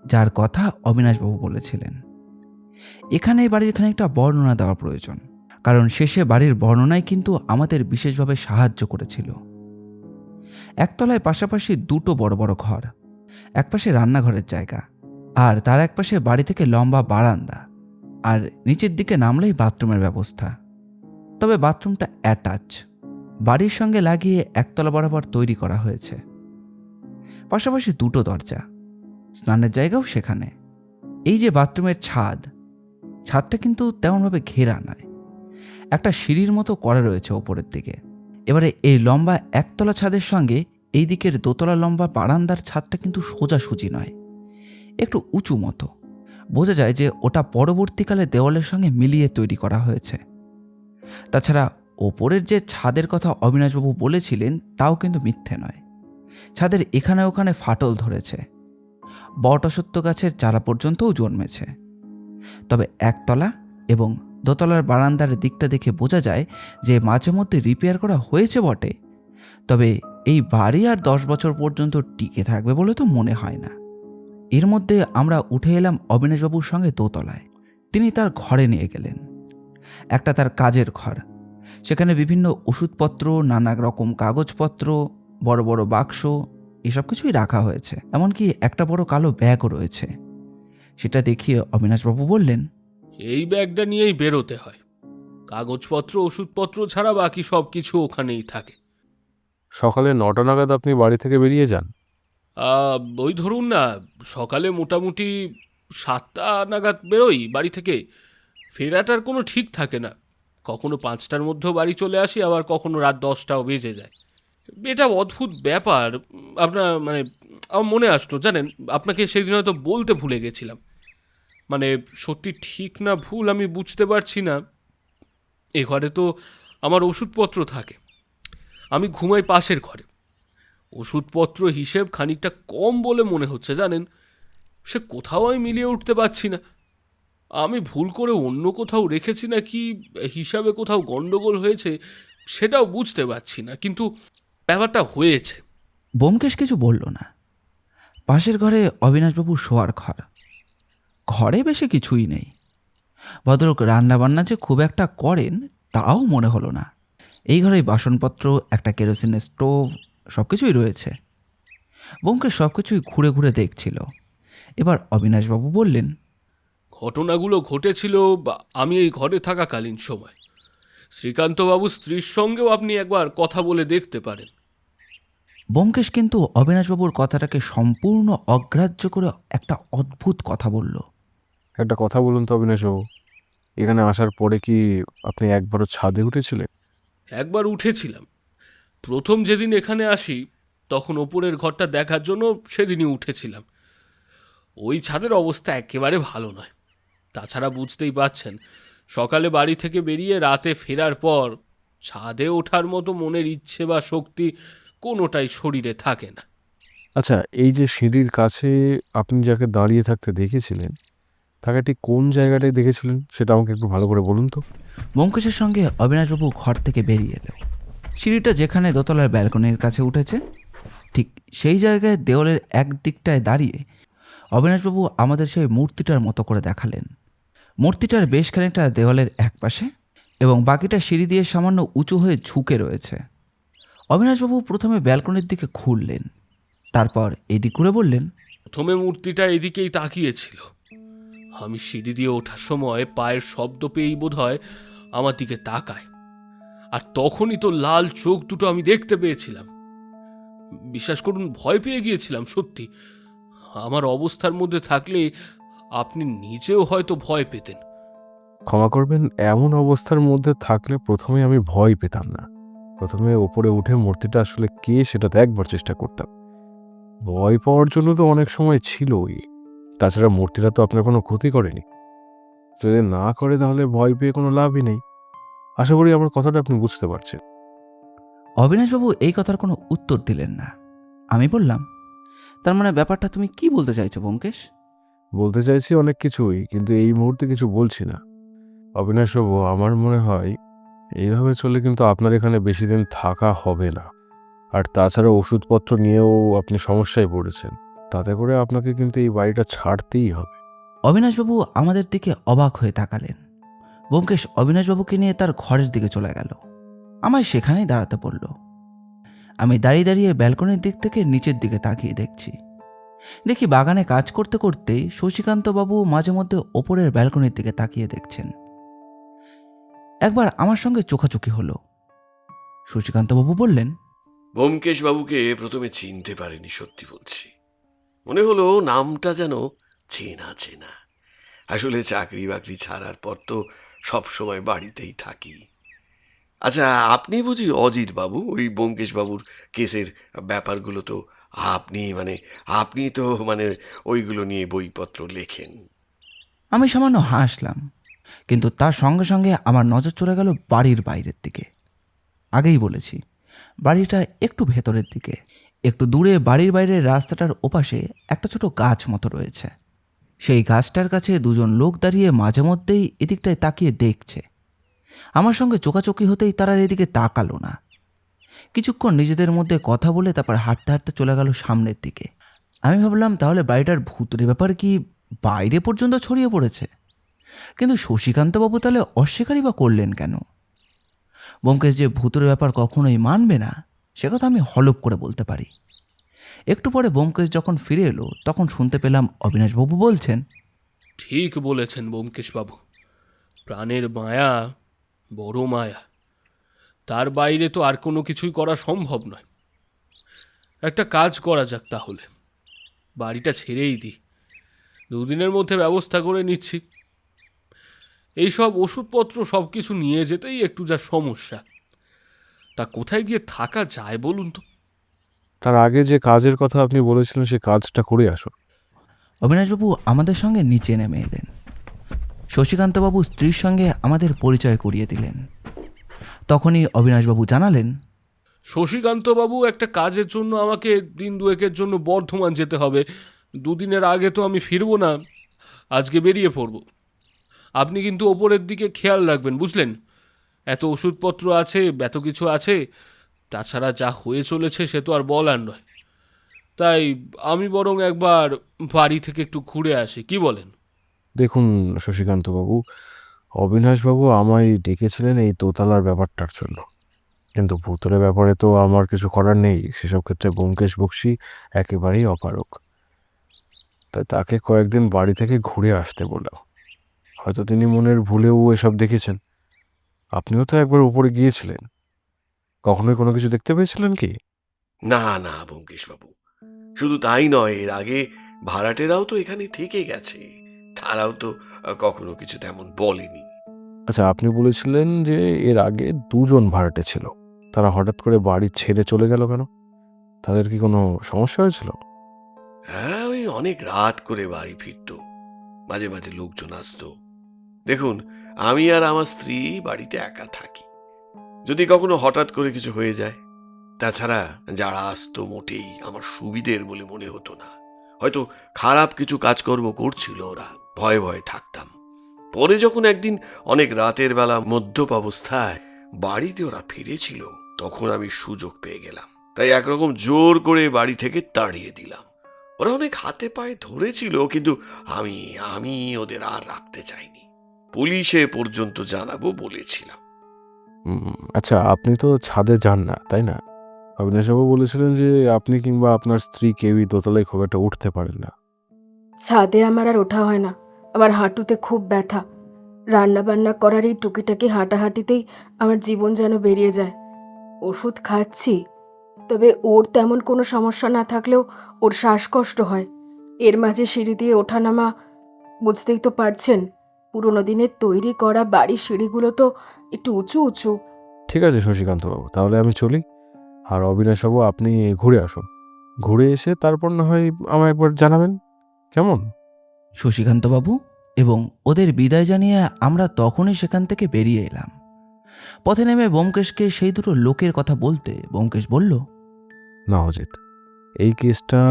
যার কথা অবিনাশবাবু বলেছিলেন। এখানে এই বাড়ির খানিকটা বর্ণনা দেওয়া প্রয়োজন, কারণ শেষে বাড়ির বর্ণনায় কিন্তু আমাদের বিশেষভাবে সাহায্য করেছিল। একতলায় পাশাপাশি দুটো বড় বড় ঘর, একপাশে রান্নাঘরের জায়গা, আর তার একপাশে বাড়ি থেকে লম্বা বারান্দা, আর নিচের দিকে নামলেই বাথরুমের ব্যবস্থা। তবে বাথরুমটা অ্যাটাচ, বাড়ির সঙ্গে লাগিয়ে একতলা বরাবর তৈরি করা হয়েছে। পাশাপাশি দুটো দরজা, স্নানের জায়গাও সেখানে। এই যে বাথরুমের ছাদটা কিন্তু তেমনভাবে ঘেরা নয়, একটা সিঁড়ির মতো করা রয়েছে ওপরের দিকে। এবারে এই লম্বা একতলা ছাদের সঙ্গে এই দিকের দোতলা লম্বা বারান্দার ছাদটা কিন্তু সোজাসুজি নয়, একটু উঁচু মতো। বোঝা যায় যে ওটা পরবর্তীকালে দেওয়ালের সঙ্গে মিলিয়ে তৈরি করা হয়েছে। তাছাড়া ওপরের যে ছাদের কথা অবিনাশবাবু বলেছিলেন তাও কিন্তু মিথ্যে নয়। ছাদের এখানে ওখানে ফাটল ধরেছে, বট অশ্বত্থ গাছের চারা পর্যন্তও জন্মেছে। তবে একতলা এবং দোতলার বারান্দার দিকটা দেখে বোঝা যায় যে মাঝে মধ্যে রিপেয়ার করা হয়েছে বটে, তবে এই বাড়ি আর 10 বছর পর্যন্ত টিকে থাকবে বলে তো মনে হয় না। এর মধ্যে আমরা উঠে এলাম অবিনাশবাবুর সঙ্গে দোতলায়। তিনি তার ঘরে নিয়ে গেলেন। একটা তার কাজের ঘর, সেখানে বিভিন্ন ওষুধপত্র, নানা রকম কাগজপত্র, বড় বড় বাক্স, এসব কিছুই রাখা হয়েছে। এমনকি একটা বড় কালো ব্যাগও রয়েছে। সেটা দেখিয়ে অবিনাশবাবু বললেন, এই ব্যাগটা নিয়েই বেরোতে হয়। কাগজপত্র, ওষুধপত্র ছাড়া বাকি সব কিছু ওখানেই থাকে। সকালে 9টা নাগাদ আপনি বাড়ি থেকে বেরিয়ে যান? ওই ধরুন না, সকালে মোটামুটি 7টা নাগাদ বেরোই বাড়ি থেকে। ফেরাটার কোনো ঠিক থাকে না, কখনো 5টার মধ্যেও বাড়ি চলে আসি, আবার কখনো রাত 10টাও বেজে যায়। এটা অদ্ভুত ব্যাপার। আপনার মানে আমার মনে আসলো জানেন, আপনাকে সেদিন হয়তো বলতে ভুলে গেছিলাম। মানে সত্যি ঠিক না ভুল আমি বুঝতে পারছি না। এ ঘরে তো আমার ওষুধপত্র থাকে, আমি ঘুমাই পাশের ঘরে। ওষুধপত্র হিসেব খানিকটা কম বলে মনে হচ্ছে জানেন, সে কোথাও আমি মিলিয়ে উঠতে পারছি না। আমি ভুল করে অন্য কোথাও রেখেছি না কি হিসাবে কোথাও গন্ডগোল হয়েছে সেটাও বুঝতে পারছি না, কিন্তু ব্যাপারটা হয়েছে। ব্যোমকেশ কিছু বলল না। পাশের ঘরে অবিনাশবাবু শোয়ার ঘর। ঘরে বেশি কিছুই নেই। ভদ্রলোক রান্নাবান্না যে খুব একটা করেন তাও মনে হলো না। এই ঘরেই বাসনপত্র, একটা কেরোসিনের স্টোভ, সব কিছুই রয়েছে। ব্যোমকেশ সব কিছুই ঘুরে ঘুরে দেখছিল। এবার অবিনাশবাবু বললেন, ঘটনাগুলো ঘটেছিল আমি এই ঘরে থাকাকালীন সময়। শ্রীকান্তবাবুর স্ত্রীর সঙ্গেও আপনি একবার কথা বলে দেখতে পারেন। ব্যোমকেশ কিন্তু অবিনাশবাবুর কথাটাকে সম্পূর্ণ অগ্রাহ্য করে একটা অদ্ভুত কথা বলল। একটা কথা বলুন তো অবিনাশবাবু, এখানে আসার পরে কি আপনি একবারও ছাদে উঠেছিলেন? একবার উঠেছিলাম। প্রথম যেদিন এখানে আসি তখন ওপরের ঘরটা দেখার জন্য সেদিনই উঠেছিলাম। ওই ছাদের অবস্থা একেবারে ভালো নয়। তাছাড়া বুঝতেই পারছেন, সকালে বাড়ি থেকে বেরিয়ে রাতে ফেরার পর ছাদে ওঠার মতো মনের ইচ্ছে বা শক্তি কোনোটাই শরীরে থাকে না। আচ্ছা, এই যে সিঁড়ির কাছে আপনি যাকে দাঁড়িয়ে থাকতে দেখেছিলেন, তাকে ঠিক কোন জায়গাটায় দেখেছিলেন সেটা আমাকে একটু ভালো করে বলুন তো। ব্যোমকেশের সঙ্গে অবিনাশবাবু ঘর থেকে বেরিয়ে এলো। সিঁড়িটা যেখানে দোতলার ব্যালকনির কাছে উঠেছে ঠিক সেই জায়গায় দেওয়ালের এক দিকটায় দাঁড়িয়ে অবিনাশবাবু আমাদের সেই মূর্তিটার মতো করে দেখালেন। মূর্তিটার বেশ খানিকটা দেওয়ালের এক পাশে এবং বাকিটা সিঁড়ি দিয়ে সামান্য উঁচু হয়ে ঝুঁকে রয়েছে। অবিনাশবাবু প্রথমে ব্যালকনির দিকে ঘুরলেন, তারপর এদিক করে বললেন, প্রথমে মূর্তিটা এদিকেই তাকিয়েছিল। আমি সিঁড়ি দিয়ে ওঠার সময় পায়ের শব্দ পেয়েই বোধহয় আমার দিকে তাকায়, আর তখনই তো লাল চোখ দুটো আমি দেখতে পেয়েছিলাম। বিশ্বাস করুন, ভয় পেয়ে গিয়েছিলাম সত্যি। আমার অবস্থার মধ্যে থাকলে আপনি নিজেও হয়তো ভয় পেতেন। ক্ষমা করবেন, এমন অবস্থার মধ্যে থাকলে প্রথমে আমি ভয় পেতাম না। প্রথমে ওপরে উঠে মূর্তিটা আসলে কে সেটা দেখবার চেষ্টা করতাম। ভয় পাওয়ার জন্য তো অনেক সময় ছিলই। তাছাড়া মূর্তিটা তো আপনার কোনো ক্ষতি করেনি। যদি না করে তাহলে ভয় পেয়ে কোনো লাভই নেই। আশা করি আমার কথাটা আপনি বুঝতে পারছেন। অবিনাশবাবু এই কথার কোনো উত্তর দিলেন না। আমি বললাম, তার মানে ব্যাপারটা তুমি কি বলতে চাইছো ব্যোমকেশ? বলতে চাইছি অনেক কিছুই, কিন্তু এই মুহূর্তে কিছু বলছি না। অবিনাশবাবু, আমার মনে হয় এইভাবে চললে কিন্তু আপনার এখানে বেশি দিন থাকা হবে না। আর তাছাড়া ওষুধপত্র নিয়েও আপনি সমস্যায় পড়েছেন। তাতে করে আপনাকে কিন্তু এই বাড়িটা ছাড়তেই হবে। অবিনাশবাবু আমাদের দিকে অবাক হয়ে তাকালেন। ব্যোমকেশ অবিনাশবাবুকে নিয়ে তার ঘরের দিকে চলে গেল। আমায় সেখানেই দাঁড়াতে বলল। আমি দাঁড়িয়ে দাঁড়িয়ে ব্যালকনির দিক থেকে নিচের দিকে তাকিয়ে দেখছি। দেখি বাগানে কাজ করতে করতেই শশীকান্তবাবু মাঝে মধ্যে ওপরের ব্যালকনির দিকে তাকিয়ে দেখছেন। একবার আমার সঙ্গে চোখাচোখি হলো। শশীকান্তবাবু বললেন, ব্যোমকেশ বাবুকে প্রথমে চিনতে পারিনি, সত্যি বলছি। মনে হলো নামটা যেন চেনা চেনা। আসলে চাকরি বাকরি ছাড়ার পর তো সব সময় বাড়িতেই থাকি। আচ্ছা, আপনি বুঝি অজিত বাবু? ওই ব্যোমকেশ বাবুর কেসের ব্যাপারগুলো তো আপনি তো ওইগুলো নিয়ে বইপত্র লেখেন। আমি সামান্য হাসলাম, কিন্তু তার সঙ্গে সঙ্গে আমার নজর চলে গেল বাড়ির বাইরের দিকে। আগেই বলেছি, বাড়িটা একটু ভেতরের দিকে। একটু দূরে বাড়ির বাইরের রাস্তাটার ওপাশে একটা ছোট গাছ মতো রয়েছে। সেই গাছটার কাছে দুজন লোক দাঁড়িয়ে মাঝে মধ্যেই এদিকটায় তাকিয়ে দেখছে। আমার সঙ্গে চোখাচোখি হতেই তারা এদিকে তাকালো না। কিছুক্ষণ নিজেদের মধ্যে কথা বলে তারপর হাঁটতে হাঁটতে চলে গেল সামনের দিকে। আমি ভাবলাম তাহলে বাড়িটার ভূতের ব্যাপার কি বাইরে পর্যন্ত ছড়িয়ে পড়েছে, কিন্তু শশীকান্তবাবু তাহলে অস্বীকারই বা করলেন কেন? ব্যোমকেশ যে ভূতের ব্যাপার কখনোই মানবে না সে কথা আমি হলপ করে বলতে পারি। একটু পরে ব্যোমকেশ যখন ফিরে এলো তখন শুনতে পেলাম অবিনাশবাবু বলছেন, ঠিক বলেছেন ব্যোমকেশবাবু, প্রাণের মায়া বড় মায়া। তার বাইরে তো আর কোনো কিছুই করা সম্ভব নয়। একটা কাজ করা যাক তাহলে, বাড়িটা ছেড়েই দিই। দুদিনের মধ্যে ব্যবস্থা করে নিচ্ছি। এইসব ওষুধপত্র সব কিছু নিয়ে যেতেই একটু যা সমস্যা। তা কোথায় গিয়ে থাকা যায় বলুন তো? তার আগে যে কাজের কথা আপনি বলেছিলেন সে কাজটা করে আসুন। অবিনাশবাবু আমাদের সঙ্গে নিচে নেমে এলেন। শশীকান্তবাবু স্ত্রীর সঙ্গে আমাদের পরিচয় করিয়ে দিলেন। তখনই অবিনাশবাবু জানালেন, শশীকান্তবাবু একটা কাজের জন্য আমাকে দিন দুয়েকের জন্য বর্ধমান যেতে হবে। দুদিনের আগে তো আমি ফিরবো না, আজকে বেরিয়ে পড়ব। আপনি কিন্তু ওপরের দিকে খেয়াল রাখবেন, বুঝলেন? এত ওষুধপত্র আছে, এত কিছু আছে, তাছাড়া যা হয়ে চলেছে সে তো আর বলার নয়। তাই আমি বরং একবার বাড়ি থেকে একটু ঘুরে আসি, কি বলেন? দেখুন শশীকান্তবাবু, অবিনাশবাবু আমায় ডেকেছিলেন এই দোতলার ব্যাপারটার জন্য, কিন্তু ভূতের ব্যাপারে তো আমার কিছু করার নেই। সেসব ক্ষেত্রে ব্যোমকেশ বক্সী একেবারেই অপারক। তাই তাকে কয়েকদিন বাড়ি থেকে ঘুরে আসতে বললাম। হয়তো তিনি মনের ভুলেও এসব দেখেছেন। আপনিও তো একবার উপরে গিয়েছিলেন, কখনোই কোনো কিছু দেখতে পেয়েছিলেন কি? না না ব্যোমকেশবাবু, শুধু তাই নয়, এর আগে ভাড়াটেরাও তো এখানে থেকে গেছে, তারাও তো কখনো কিছু তেমন বলেনি। আচ্ছা, আপনি বলেছিলেন যে এর আগে দুজন ভাড়াটে ছিল, তারা হঠাৎ করে বাড়ি ছেড়ে চলে গেল কেন? তাদের কি কোনো সমস্যা হয়েছিল? হ্যাঁ, ওই অনেক রাত করে বাড়ি ফিরতো, মাঝে মাঝে লোকজন আসতো। দেখুন, আমি আর আমার স্ত্রী বাড়িতে একা থাকি, যদি কখনো হঠাৎ করে কিছু হয়ে যায়। তাছাড়া যারা আসতো মোটেই আমার সুবিধের বলে মনে হতো না, হয়তো খারাপ কিছু কাজকর্ম করছিল ওরা, ভয়ে ভয়ে থাকতাম। পরে যখন একদিন অনেক রাতের বেলা মদ্যপ অবস্থায় বাড়িতে ওরা ফিরেছিল, তখন আমি সুযোগ পেয়ে গেলাম, তাই একরকম জোর করে বাড়ি থেকে তাড়িয়ে দিলাম। ওরা অনেক হাতে পায়ে ধরেছিল, কিন্তু আমি আমি ওদের আর রাখতে চাইনি, পুলিশে পর্যন্ত জানাবো বলেছিলাম। আচ্ছা, আপনি তো ছাদে যান না, তাই না? অবিনাশবাবু বলেছিলেন যে আপনি কিংবা আপনার স্ত্রী কেউই দোতলায় খুব একটা উঠতে পারেন না। ছাদে আমার আর ওঠা হয় না, আমার হাঁটুতে খুব ব্যথা। রান্না বান্না করার এই টুকিটাকি হাঁটাহাঁটিতেই আমার জীবন যেন বেরিয়ে যায়। ওষুধ খাচ্ছি, তবে ওর তেমন কোনো সমস্যা না থাকলেও ওর শ্বাসকষ্ট হয়। এর মাঝে সিঁড়ি দিয়ে ওঠানামা, বুঝতেই তো পারছেন, পুরোনো দিনের তৈরি করা বাড়ির সিঁড়িগুলো তো একটু উঁচু উঁচু। ঠিক আছে শশীকান্তবাবু, তাহলে আমি চলি। আর অবিনাশবাবু, আপনি ঘুরে আসুন, ঘুরে এসে তারপর না হয় আমায় একবার জানাবেন, কেমন? শশীকান্তবাবু এবং ওদের বিদায় জানিয়ে আমরা তখনই সেখান থেকে বেরিয়ে এলাম। পথে নেমে ব্যোমকেশকে সেই দুটো লোকের কথা বলতে ব্যোমকেশ বলল, না অজিত, এই কেসটা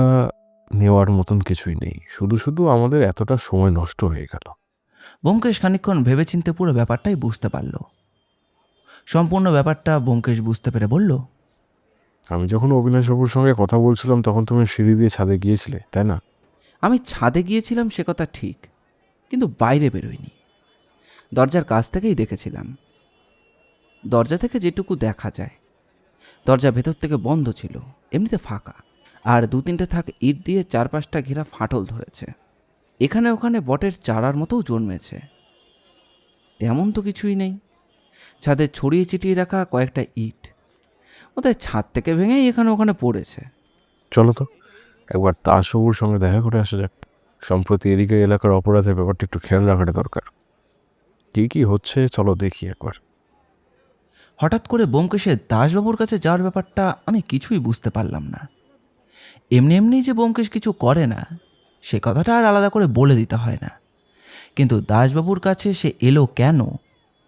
নেওয়ার মতন কিছুই নেই, শুধু শুধু আমাদের এতটা সময় নষ্ট হয়ে গেল। ব্যোমকেশ খানিকক্ষণ ভেবেচিন্তে পুরো ব্যাপারটাই বুঝতে পারল। সম্পূর্ণ ব্যাপারটা ব্যোমকেশ বুঝতে পেরে বলল, আমি যখন অবিনাশবাবুর সঙ্গে কথা বলছিলাম তখন তুমি সিঁড়ি দিয়ে ছাদে গিয়েছিলে, তাই না? আমি ছাদে গিয়েছিলাম সে কথা ঠিক, কিন্তু বাইরে বেরোইনি। দরজার কাছ থেকেই দেখেছিলাম। দরজা থেকে যেটুকু দেখা যায়, দরজা ভেতর থেকে বন্ধ ছিল, এমনিতে ফাঁকা, আর 2-3টে থাক ইট দিয়ে চারপাশটা ঘেরা ফাটল ধরেছে। এখানে ওখানে বটের চারার মতোও জন্মেছে। তেমন তো কিছুই নেই, ছাদে ছড়িয়ে ছিটিয়ে রাখা কয়েকটা ইট, ওদের ছাদ থেকে ভেঙেই এখানে ওখানে পড়েছে। চলো তো একবার দাসবাবুর সঙ্গে দেখা করে আসা যাক। সম্প্রতি এদিকে এলাকার অপরাধের ব্যাপারটা একটু খেয়াল রাখাটা দরকার। কি কি হচ্ছে চলো দেখি একবার। হঠাৎ করে ব্যোমকেশের দাসবাবুর কাছে যাওয়ার ব্যাপারটা আমি কিছুই বুঝতে পারলাম না। এমনি এমনি যে ব্যোমকেশ কিছু করে না, সে কথাটা আর আলাদা করে বলে দিতে হয় না, কিন্তু দাসবাবুর কাছে সে এলো কেন,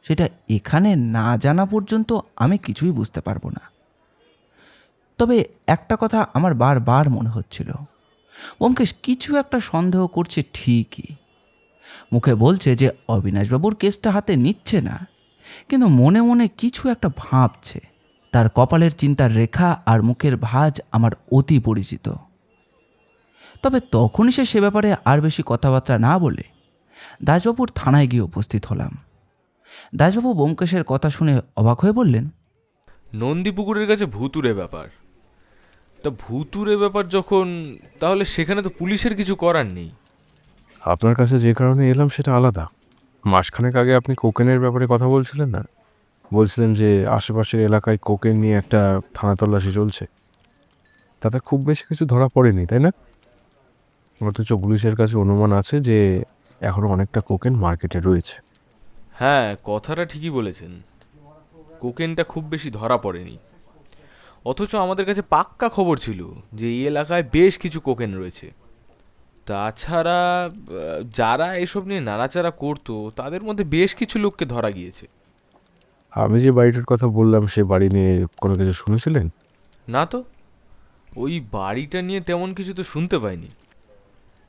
সেটা এখানে না জানা পর্যন্ত আমি কিছুই বুঝতে পারবো না। তবে একটা কথা আমার বারবার মনে হচ্ছিল, ব্যোমকেশ কিছু একটা সন্দেহ করছে ঠিকই। মুখে বলছে যে অবিনাশবাবুর কেসটা হাতে নিচ্ছে না, কিন্তু মনে মনে কিছু একটা ভাবছে। তার কপালের চিন্তার রেখা আর মুখের ভাঁজ আমার অতি পরিচিত। তবে তখনই সে ব্যাপারে আর বেশি কথাবার্তা না বলে দাসবাবুর থানায় গিয়ে উপস্থিত হলাম। দাসবাবু ব্যোমকেশের কথা শুনে অবাক হয়ে বললেন, নন্দীপুকুরের কাছে ভুতুরে ব্যাপার, তা ভুতুরে ব্যাপার যখন, তাহলে সেখানে তো পুলিশের কিছু করার নেই। আপনার কাছে যে কারণে এলাম সেটা আলাদা। মাসখানেক আগে আপনি কোকেনের ব্যাপারে কথা বলছিলেন না? বলছিলেন যে আশেপাশের এলাকায় কোকেন নিয়ে একটা থানা তল্লাশি চলছে। তাতে খুব বেশি কিছু ধরা পড়েনি, তাই না? অথচ পুলিশের কাছে অনুমান আছে যে এখনও অনেকটা কোকেন মার্কেটে রয়েছে। হ্যাঁ, কথাটা ঠিকই বলেছেন, কোকেনটা খুব বেশি ধরা পড়েনি, অথচ আমাদের কাছে পাক্কা খবর ছিল যে এই এলাকায় বেশ কিছু কোকেন রয়েছে। তাছাড়া যারা এসব নিয়ে নাড়াচাড়া করতো তাদের মধ্যে বেশ কিছু লোককে ধরা গিয়েছে। আমি যে বাড়িটার কথা বললাম সে বাড়ি নিয়ে কোনো কিছু শুনেছিলেন? না তো, ওই বাড়িটা নিয়ে তেমন কিছু তো শুনতে পাইনি।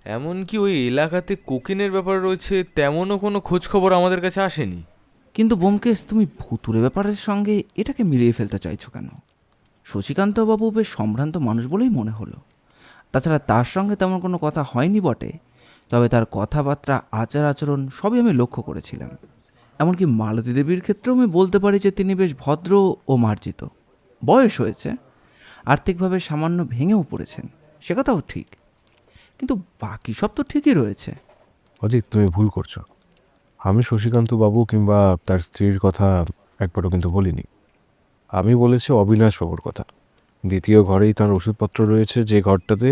এমনকি ওই এলাকাতে কোকেনের ব্যাপার রয়েছে তেমনও কোনো খোঁজখবর আমাদের কাছে আসেনি। কিন্তু ব্যোমকেশ, তুমি ভুতুরে ব্যাপারের সঙ্গে এটাকে মিলিয়ে ফেলতে চাইছো কেন? শশীকান্তবাবু বেশ সম্ভ্রান্ত মানুষ বলেই মনে হলো। তাছাড়া তার সঙ্গে তেমন কোনো কথা হয়নি বটে, তবে তার কথাবার্তা, আচার আচরণ সবই আমি লক্ষ্য করেছিলাম। এমনকি মালতী দেবীর ক্ষেত্রেও আমি বলতে পারি যে তিনি বেশ ভদ্র ও মার্জিত। বয়স হয়েছে, আর্থিকভাবে সামান্য ভেঙেও পড়েছেন, সে কথাও ঠিক, কিন্তু বাকি সব তো ঠিকই রয়েছে। অজিত, তুমি ভুল করছো। আমি শশীকান্ত বাবু কিংবা তার স্ত্রীর কথা একবারও কিন্তু বলিনি। আমি বলেছি অবিনাশ বাবুর কথা। দ্বিতীয় ঘরেই তার ওষুধপত্র রয়েছে, যে ঘরটাতে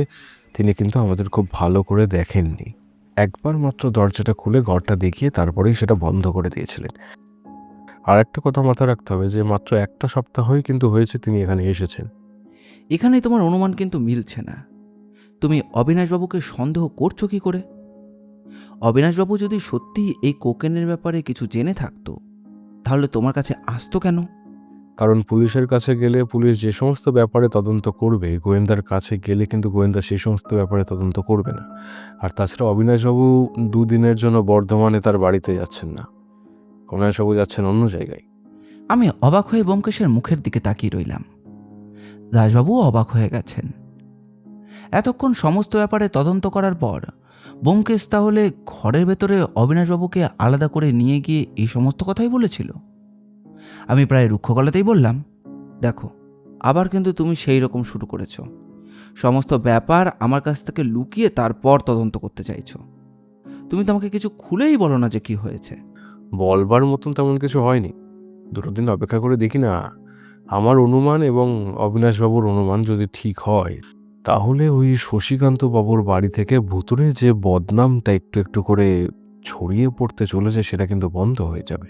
তিনি কিন্তু আমাদের খুব ভালো করে দেখেননি। একবার মাত্র দরজাটা খুলে ঘরটা দেখিয়ে তারপরেই সেটা বন্ধ করে দিয়েছিলেন। আর একটা কথা মাথায় রাখতে হবে যে মাত্র একটা সপ্তাহই কিন্তু হয়েছে তিনি এখানে এসেছেন। এখানেই তোমার অনুমান কিন্তু মিলছে না। তুমি অবিনাশবাবুকে সন্দেহ করছো কি করে? অবিনাশবাবু যদি সত্যি এই কোকেনের ব্যাপারে কিছু জেনে থাকতো, তাহলে তোমার কাছে আসতো কেন? কারণ পুলিশের কাছে গেলে পুলিশ যে সমস্ত ব্যাপারে তদন্ত করবে, গোয়েন্দার কাছে গেলে কিন্তু গোয়েন্দা সেই সমস্ত ব্যাপারে তদন্ত করবে না। আর তাছাড়া অবিনাশবাবু দুদিনের জন্য বর্ধমানে তার বাড়িতে যাচ্ছেন না, অবিনাশবাবু যাচ্ছেন অন্য জায়গায়। আমি অবাক হয়ে ব্যোমকেশের মুখের দিকে তাকিয়ে রইলাম। দাসবাবুও অবাক হয়ে গেছেন। এতক্ষণ সমস্ত ব্যাপারে তদন্ত করার পর ব্যোমকেশ তাহলে ঘরের ভেতরে অবিনাশবাবুকে আলাদা করে নিয়ে গিয়ে এই সমস্ত কথাই বলেছিল। আমি প্রায় রুক্ষ গলাতেই বললাম, দেখো, আবার কিন্তু তুমি সেই রকম শুরু করেছ। সমস্ত ব্যাপার আমার কাছ থেকে লুকিয়ে তারপর তদন্ত করতে চাইছো। তুমি তো আমাকে কিছু খুলেই বলো না যে কি হয়েছে। বলবার মতন তেমন কিছু হয়নি। দুটো দিন অপেক্ষা করে দেখি না। আমার অনুমান এবং অবিনাশবাবুর অনুমান যদি ঠিক হয়, তাহলে ওই শশীকান্ত বাবুর বাড়ি থেকে ভুতুরে যে বদনামটা একটু একটু করে ছড়িয়ে পড়তে চলেছে সেটা কিন্তু বন্ধ হয়ে যাবে।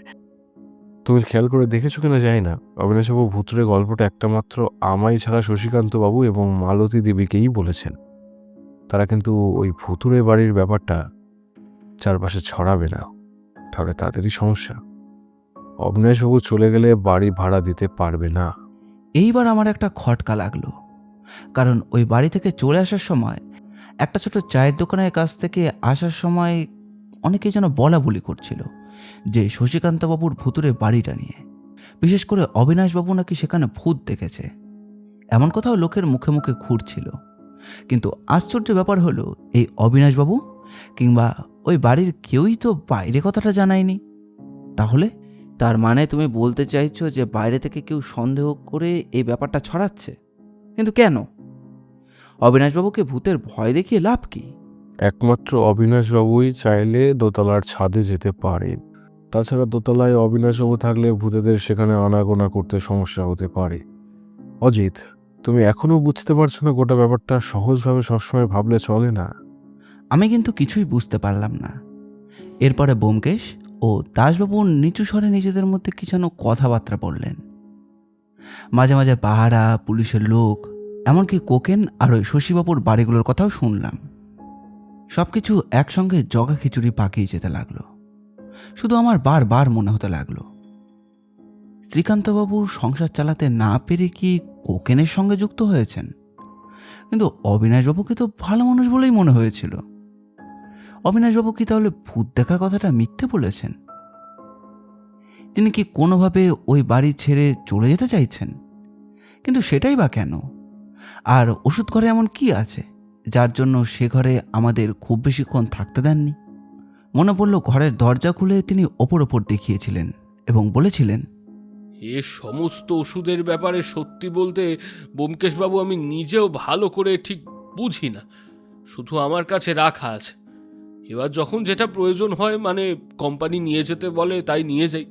তুমি খেয়াল করে দেখেছো কিনা জানি না, অবিনাশবাবু ভুতুরে গল্পটা একটা মাত্র আমায় ছাড়া শশীকান্ত বাবু এবং মালতী দেবীকেই বলেছেন। তারা কিন্তু ওই ভুতুরে বাড়ির ব্যাপারটা চারপাশে ছড়াবে না, তাহলে তাদেরই সমস্যা। অবিনাশবাবু চলে গেলে বাড়ি ভাড়া দিতে পারবে না। এইবার আমার একটা খটকা লাগলো, কারণ ওই বাড়ি থেকে চলে আসার সময় একটা ছোট চায়ের দোকানের কাছ থেকে আসার সময় অনেকেই যেন বলা বলি করছিল যে শশীকান্তবাবুর ভুতুরে বাড়িটা নিয়ে, বিশেষ করে অবিনাশবাবু নাকি সেখানে ভূত দেখেছে, এমন কথাও লোকের মুখে মুখে ঘুরছিল। কিন্তু আশ্চর্য ব্যাপার হলো, এই অবিনাশবাবু কিংবা ওই বাড়ির কেউই তো বাইরে কথাটা জানায়নি। তাহলে তার মানে তুমি বলতে চাইছো যে বাইরে থেকে কেউ সন্দেহ করে এই ব্যাপারটা ছড়াচ্ছে? কিন্তু কেন? অবিনাশবাবুকে ভূতের ভয় দেখিয়ে লাভ কি? একমাত্র অবিনাশবাবুই চাইলে দোতলার ছাদে যেতে পারেন। তাছাড়া দোতলায় অবিনাশবাবু থাকলে ভূতেদের সেখানে আনাগোনা করতে সমস্যা হতে পারে। অজিত, তুমি এখনো বুঝতে পারছো না গোটা ব্যাপারটা? সহজভাবে সবসময় ভাবলে চলে না। আমি কিন্তু কিছুই বুঝতে পারলাম না। এরপরে ব্যোমকেশ ও দাসবাবু নিচু স্বরে নিজেদের মধ্যে কি যেন কথাবার্তা বললেন। মাঝে মাঝে পাহারা, পুলিশের লোক, এমনকি কোকেন আর ওই শশীবাবুর বাড়িগুলোর কথাও শুনলাম। সবকিছু একসঙ্গে জগা খিচুড়ি পাকিয়ে যেতে লাগলো। শুধু আমার বারবার মনে হতে লাগলো, শ্রীকান্তবাবুর সংসার চালাতে না পেরে কি কোকেনের সঙ্গে যুক্ত হয়েছেন? কিন্তু অবিনাশবাবুকে তো ভালো মানুষ বলেই মনে হয়েছিল। অবিনাশবাবু কি তাহলে ভূত দেখার কথাটা মিথ্যে বলেছেন? তিনি কি কোনোভাবে ওই বাড়ি ছেড়ে চলে যেতে চাইছেন? কিন্তু সেটাই বা কেন? আর ওষুধ ঘরে এমন কি আছে যার জন্য সে ঘরে আমাদের খুব বেশিক্ষণ থাকতে দেননি? মনে পড়ল ঘরের দরজা খুলে তিনি ওপর ওপর দেখিয়েছিলেন এবং বলেছিলেন, এ সমস্ত ওষুধের ব্যাপারে সত্যি বলতে ব্যোমকেশবাবু, আমি নিজেও ভালো করে ঠিক বুঝি না, শুধু আমার কাছে রাখা আছে। এবার যখন যেটা প্রয়োজন হয়, মানে কোম্পানি নিয়ে যেতে বলে তাই নিয়ে যাই।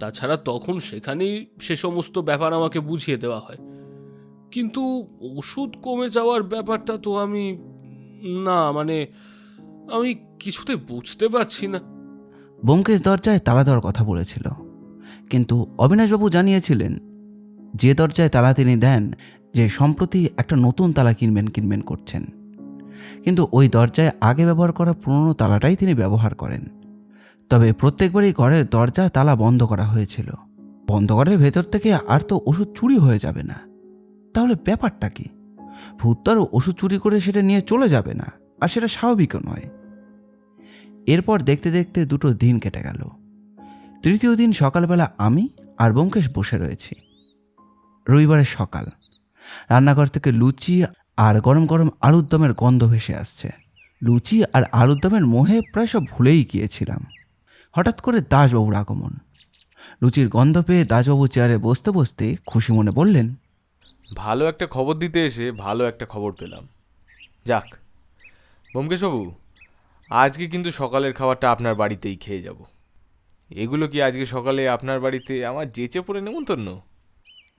তাছাড়া তখন সেখানেই সে সমস্ত ব্যাপার আমাকে বুঝিয়ে দেওয়া হয়। কিন্তু ওষুধ কমে যাওয়ার ব্যাপারটা তো আমি আমি কিছুতে বুঝতে পারছি না। ব্যোমকেশ দরজায় তালা দেওয়ার কথা বলেছিল, কিন্তু অবিনাশবাবু জানিয়েছিলেন যে দরজায় তালা তিনি দেন যে সম্প্রতি একটা নতুন তালা কিনবেন করছেন। কিন্তু ওই দরজায় আগে ব্যবহার করা পুরনো তালাটাই তিনি ব্যবহার করেন। তবে প্রত্যেকবারই ঘরের দরজা তালা বন্ধ করা হয়েছিল। বন্ধ ঘরের ভেতর থেকে আর তো ওষুধ চুরি হয়ে যাবে না। তাহলে ব্যাপারটা কি? ভূত তো আর ওষুধ চুরি করে সেটা নিয়ে চলে যাবে না, আর সেটা স্বাভাবিকও নয়। এরপর দেখতে দেখতে 2 দিন কেটে গেল। তৃতীয় দিন সকালবেলা আমি আর ব্যোমকেশ বসে রয়েছি। রবিবারের সকাল। রান্নাঘর থেকে লুচি আর গরম গরম আলুর দমের গন্ধ ভেসে আসছে। লুচি আর আলুর দমের মোহে প্রায় সব ভুলেই গিয়েছিলাম। হঠাৎ করে দাসবাবুর আগমন। লুচির গন্ধ পেয়ে দাসবাবু চেয়ারে বসতে বসতে খুশি মনে বললেন, ভালো একটা খবর দিতে এসে ভালো একটা খবর পেলাম। যাক ব্যোমকেশবাবু, আজকে কিন্তু সকালের খাবারটা আপনার বাড়িতেই খেয়ে যাব। এগুলো কি আজকে সকালে আপনার বাড়িতে আমার যেচে পড়ে নেমন্তন্ন?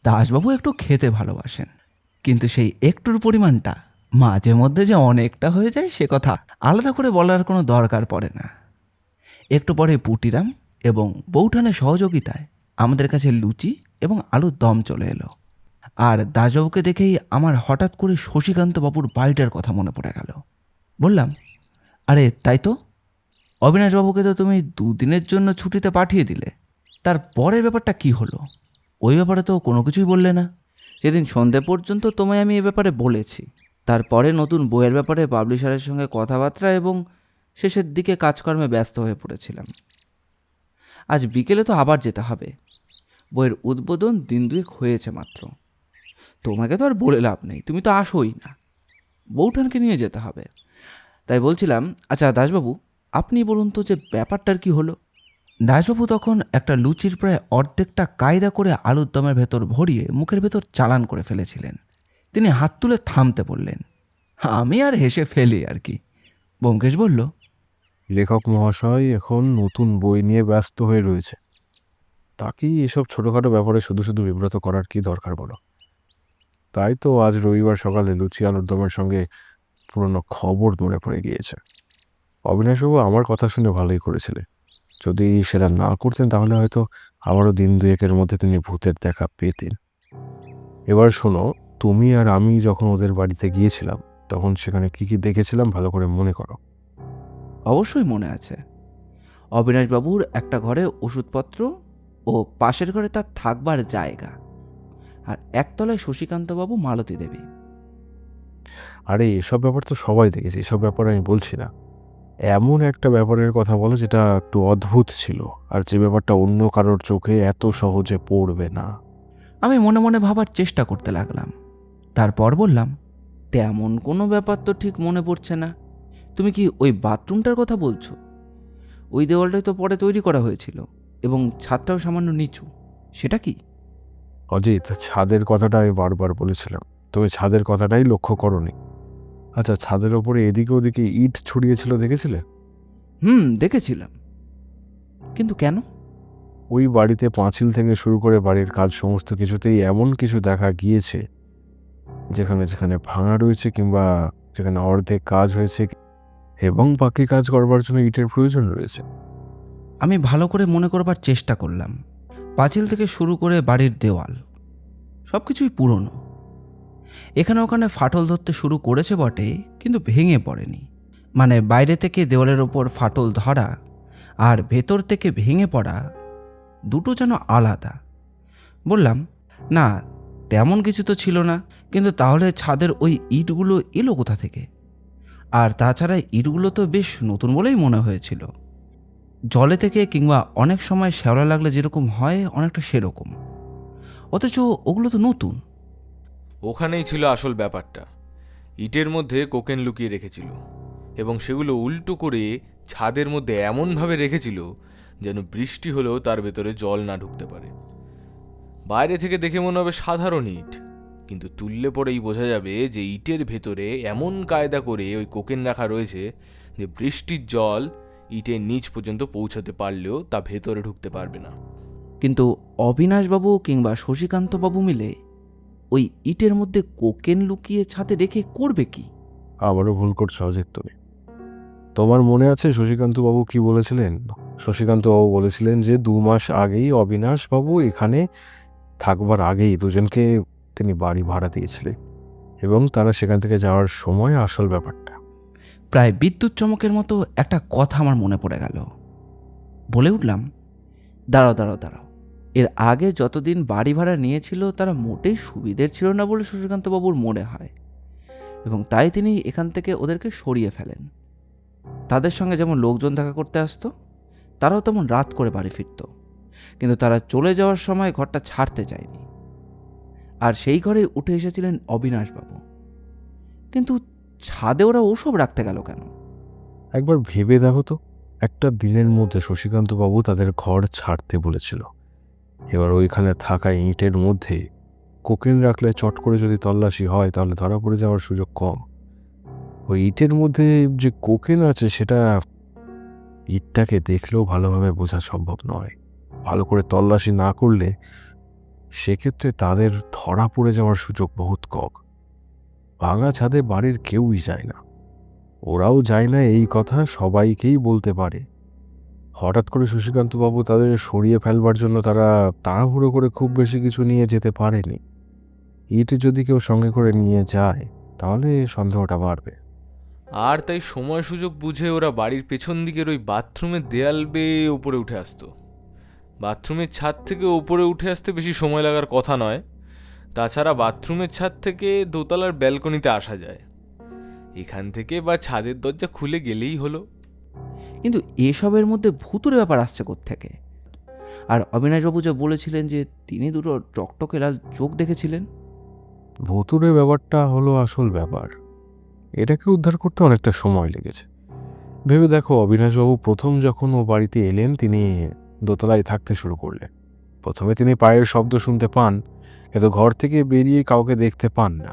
দাসবাবু একটু খেতে ভালোবাসেন, কিন্তু সেই একটুর পরিমাণটা মাঝে মধ্যে যে অনেকটা হয়ে যায় সে কথা আলাদা করে বলার কোনো দরকার পড়ে না। একটু পরে পুটিরাম এবং বৌঠানের সহযোগিতায় আমাদের কাছে লুচি এবং আলুর দম চলে এলো। আর দাসবাবুকে দেখেই আমার হঠাৎ করে শশীকান্ত বাবুর বাড়িটার কথা মনে পড়ে গেল। বললাম, আরে তাই তো, অবিনাশবাবুকে তো তুমি 2 দিনের জন্য ছুটিতে পাঠিয়ে দিলে, তার পরের ব্যাপারটা কি হলো? ওই ব্যাপারে তো কোনো কিছুই বললে না। সেদিন সন্ধে পর্যন্ত তোমায় আমি এ ব্যাপারে বলেছি, তারপরে নতুন বইয়ের ব্যাপারে পাবলিশারের সঙ্গে কথাবার্তা এবং শেষের দিকে কাজকর্মে ব্যস্ত হয়ে পড়েছিলাম। আজ বিকেলে তো আবার যেতে হবে, বইয়ের উদ্বোধন 1 দিন হয়েছে মাত্র। তোমাকে তো আর বলে লাভ নেই, তুমি তো আসোই না, বৌঠানকে নিয়ে যেতে হবে। তাই বলছিলাম, আচ্ছা দাসবাবু, আপনি বলুন তো যে ব্যাপারটার কি হলো? দাসবাবু তখন একটা লুচির প্রায় অর্ধেকটা কায়দা করে আলুর দমের ভেতর ভরিয়ে মুখের ভেতর চালান করে ফেলেছিলেন। তিনি হাত তুলে থামতে বললেন। আমি আর হেসে ফেলি আর কি। ব্যোমকেশ বলল, লেখক মহাশয় এখন নতুন বই নিয়ে ব্যস্ত হয়ে রয়েছে, তাকেই এসব ছোটোখাটো ব্যাপারে শুধু শুধু বিব্রত করার কি দরকার বলো? তাই তো আজ রবিবার সকালে লুচি আলুর দমের সঙ্গে পুরনো খবর মনে পড়ে গিয়েছে। অবিনাশবাবু আমার কথা শুনে ভালোই করেছিলে। যদি সেটা না করতেন তাহলে হয়তো আবারও 1-2 মধ্যে তিনি ভূতের দেখা পেতেন। এবার শোনো, তুমি আর আমি যখন ওদের বাড়িতে গিয়েছিলাম তখন সেখানে কি কি দেখেছিলাম ভালো করে মনে করো। অবশ্যই মনে আছে। অবিনাশবাবুর একটা ঘরে ওষুধপত্র ও পাশের ঘরে তার থাকবার জায়গা, আর একতলায় শশীকান্তবাবু, মালতী দেবী। আরে এসব ব্যাপার তো সবাই দেখেছে, এসব ব্যাপার আমি বলছি না। এমন একটা ব্যাপারের কথা বলো যেটা একটু অদ্ভুত ছিল আর যে ব্যাপারটা অন্য কারোর চোখে এত সহজে পড়বে না। আমি মনে মনে ভাবার চেষ্টা করতে লাগলাম। তারপর বললাম, তেমন কোনো ব্যাপার তো ঠিক মনে পড়ছে না। তুমি কি ওই বাথরুমটার কথা বলছো? ওই দেওয়ালটাই তো পরে তৈরি করা হয়েছিল এবং ছাদটাও সামান্য নিচু, সেটা কি? অজিত, ছাদের কথাটা আমি বারবার বলেছিলাম, তবে ছাদের কথাটাই লক্ষ্য করনি। আচ্ছা, ছাদের ওপরে এদিকে ওদিকে ইট ছড়িয়েছিল দেখেছিলে? দেখেছিলাম, কিন্তু কেন? ওই বাড়িতে পাঁচিল থেকে শুরু করে বাড়ির কাজ সমস্ত কিছুতেই এমন কিছু দেখা গিয়েছে যেখানে যেখানে ভাঙা রয়েছে কিংবা যেখানে অর্ধেক কাজ হয়েছে এবং বাকি কাজ করবার জন্য ইটের প্রয়োজন রয়েছে। আমি ভালো করে মনে করবার চেষ্টা করলাম। পাঁচিল থেকে শুরু করে বাড়ির দেওয়াল সব কিছুই পুরনো। এখানে ওখানে ফাটল ধরতে শুরু করেছে বটে, কিন্তু ভেঙে পড়েনি। মানে বাইরে থেকে দেওয়ালের ওপর ফাটল ধরা আর ভেতর থেকে ভেঙে পড়া দুটো যেন আলাদা। বললাম, না তেমন কিছু তো ছিল না, কিন্তু তাহলে ছাদের ওই ইটগুলো এলো কোথা থেকে? আর তাছাড়া ইটগুলো তো বেশ নতুন বলেই মনে হয়েছিল। জলে থেকে কিংবা অনেক সময় শ্যাওলা লাগলে যেরকম হয় অনেকটা সেরকম, অথচ ওগুলো তো নতুন। ওখানেই ছিল আসল ব্যাপারটা। ইটের মধ্যে কোকেন লুকিয়ে রেখেছিল এবং সেগুলো উল্টো করে ছাদের মধ্যে এমনভাবে রেখেছিল যেন বৃষ্টি হলেও তার ভেতরে জল না ঢুকতে পারে। বাইরে থেকে দেখে মনে হবে সাধারণ ইট, কিন্তু তুললে পরেই বোঝা যাবে যে ইটের ভেতরে এমন কায়দা করে ওই কোকেন রাখা রয়েছে যে বৃষ্টির জল ইটের নিচ পর্যন্ত পৌঁছাতে পারলেও তা ভেতরে ঢুকতে পারবে না। কিন্তু অবিনাশবাবু কিংবা শশীকান্তবাবু মিলে ওই ইটের মধ্যে কোকেন লুকিয়ে ছাদে রেখে করবে কি? আবারও ভুল করছো অজিত তুমি। তোমার মনে আছে শশীকান্তবাবু কি বলেছিলেন? শশীকান্তবাবু বলেছিলেন যে 2 মাস আগেই অবিনাশবাবু এখানে থাকবার আগেই দুজনকে তিনি বাড়ি ভাড়া দিয়েছিলেন এবং তারা সেখান থেকে যাওয়ার সময় আসল ব্যাপারটা। প্রায় বিদ্যুৎ চমকের মতো একটা কথা আমার মনে পড়ে গেল। বলে উঠলাম, দাঁড়াও দাঁড়াও দাঁড়াও, এর আগে যতদিন বাড়ি ভাড়া নিয়েছিল তারা মোটেই সুবিধের ছিল না বলে শশীকান্তবাবুর মনে হয়, এবং তাই তিনি এখান থেকে ওদেরকে সরিয়ে ফেলেন। তাদের সঙ্গে যেমন লোকজন দেখা করতে আসতো, তারাও তেমন রাত করে বাড়ি ফিরত, কিন্তু তারা চলে যাওয়ার সময় ঘরটা ছাড়তে চায়নি। আর সেই ঘরে উঠে এসেছিলেন অবিনাশবাবু। কিন্তু ছাদে ওরা ওসব রাখতে গেল কেন? একবার ভেবে দেখো তো, একটা দিনের মধ্যে শশীকান্তবাবু তাদের ঘর ছাড়তে বলেছিল। এবার ওইখানে থাকা ইটের মধ্যে কোকেন রাখলে চট করে যদি তল্লাশি হয় তাহলে ধরা পড়ে যাওয়ার সুযোগ কম। ওই ইটের মধ্যে যে কোকেন আছে সেটা ইটটাকে দেখলেও ভালোভাবে বোঝা সম্ভব নয়। ভালো করে তল্লাশি না করলে সেক্ষেত্রে তাদের ধরা পড়ে যাওয়ার সুযোগ বহুত কম। ভাঙা ছাদে বাড়ির কেউই যায় না, ওরাও যায় না এই কথা সবাইকেই বলতে পারে। হঠাৎ করে শশীকান্তবাবু তাদের সরিয়ে ফেলবার জন্য তারা তাড়াহুড়ো করে খুব বেশি কিছু নিয়ে যেতে পারেনি। ইট যদি কেউ সঙ্গে করে নিয়ে যায় তাহলে সন্দেহটা বাড়বে। আর তাই সময় সুযোগ বুঝে ওরা বাড়ির পেছন দিকের ওই বাথরুমের দেয়াল বেয়ে উপরে উঠে আসতো। বাথরুমের ছাদ থেকে উপরে উঠে আসতে বেশি সময় লাগার কথা নয়। তাছাড়া বাথরুমের ছাদ থেকে দোতলার ব্যালকনিতে আসা যায়, এখান থেকে বা ছাদের দরজা খুলে গেলেই হলো। কিন্তু এসবের মধ্যে ভূতুরে ব্যাপার আসছে কোত্থেকে? আর অবিনাশবাবু যে বলেছিলেন যে তিনি দুটো টকটকে লাল চোখ দেখেছিলেন। ভুতুড়ে ব্যাপারটা হলো আসল ব্যাপার। এটাকে উদ্ধার করতে অনেকটা সময় লেগেছে। ভেবে দেখো, অবিনাশবাবু প্রথম যখন ও বাড়িতে এলেন তিনি দোতলায় থাকতে শুরু করলেন। প্রথমে তিনি পায়ের শব্দ শুনতে পান, কিন্তু ঘর থেকে বেরিয়ে কাউকে দেখতে পান না।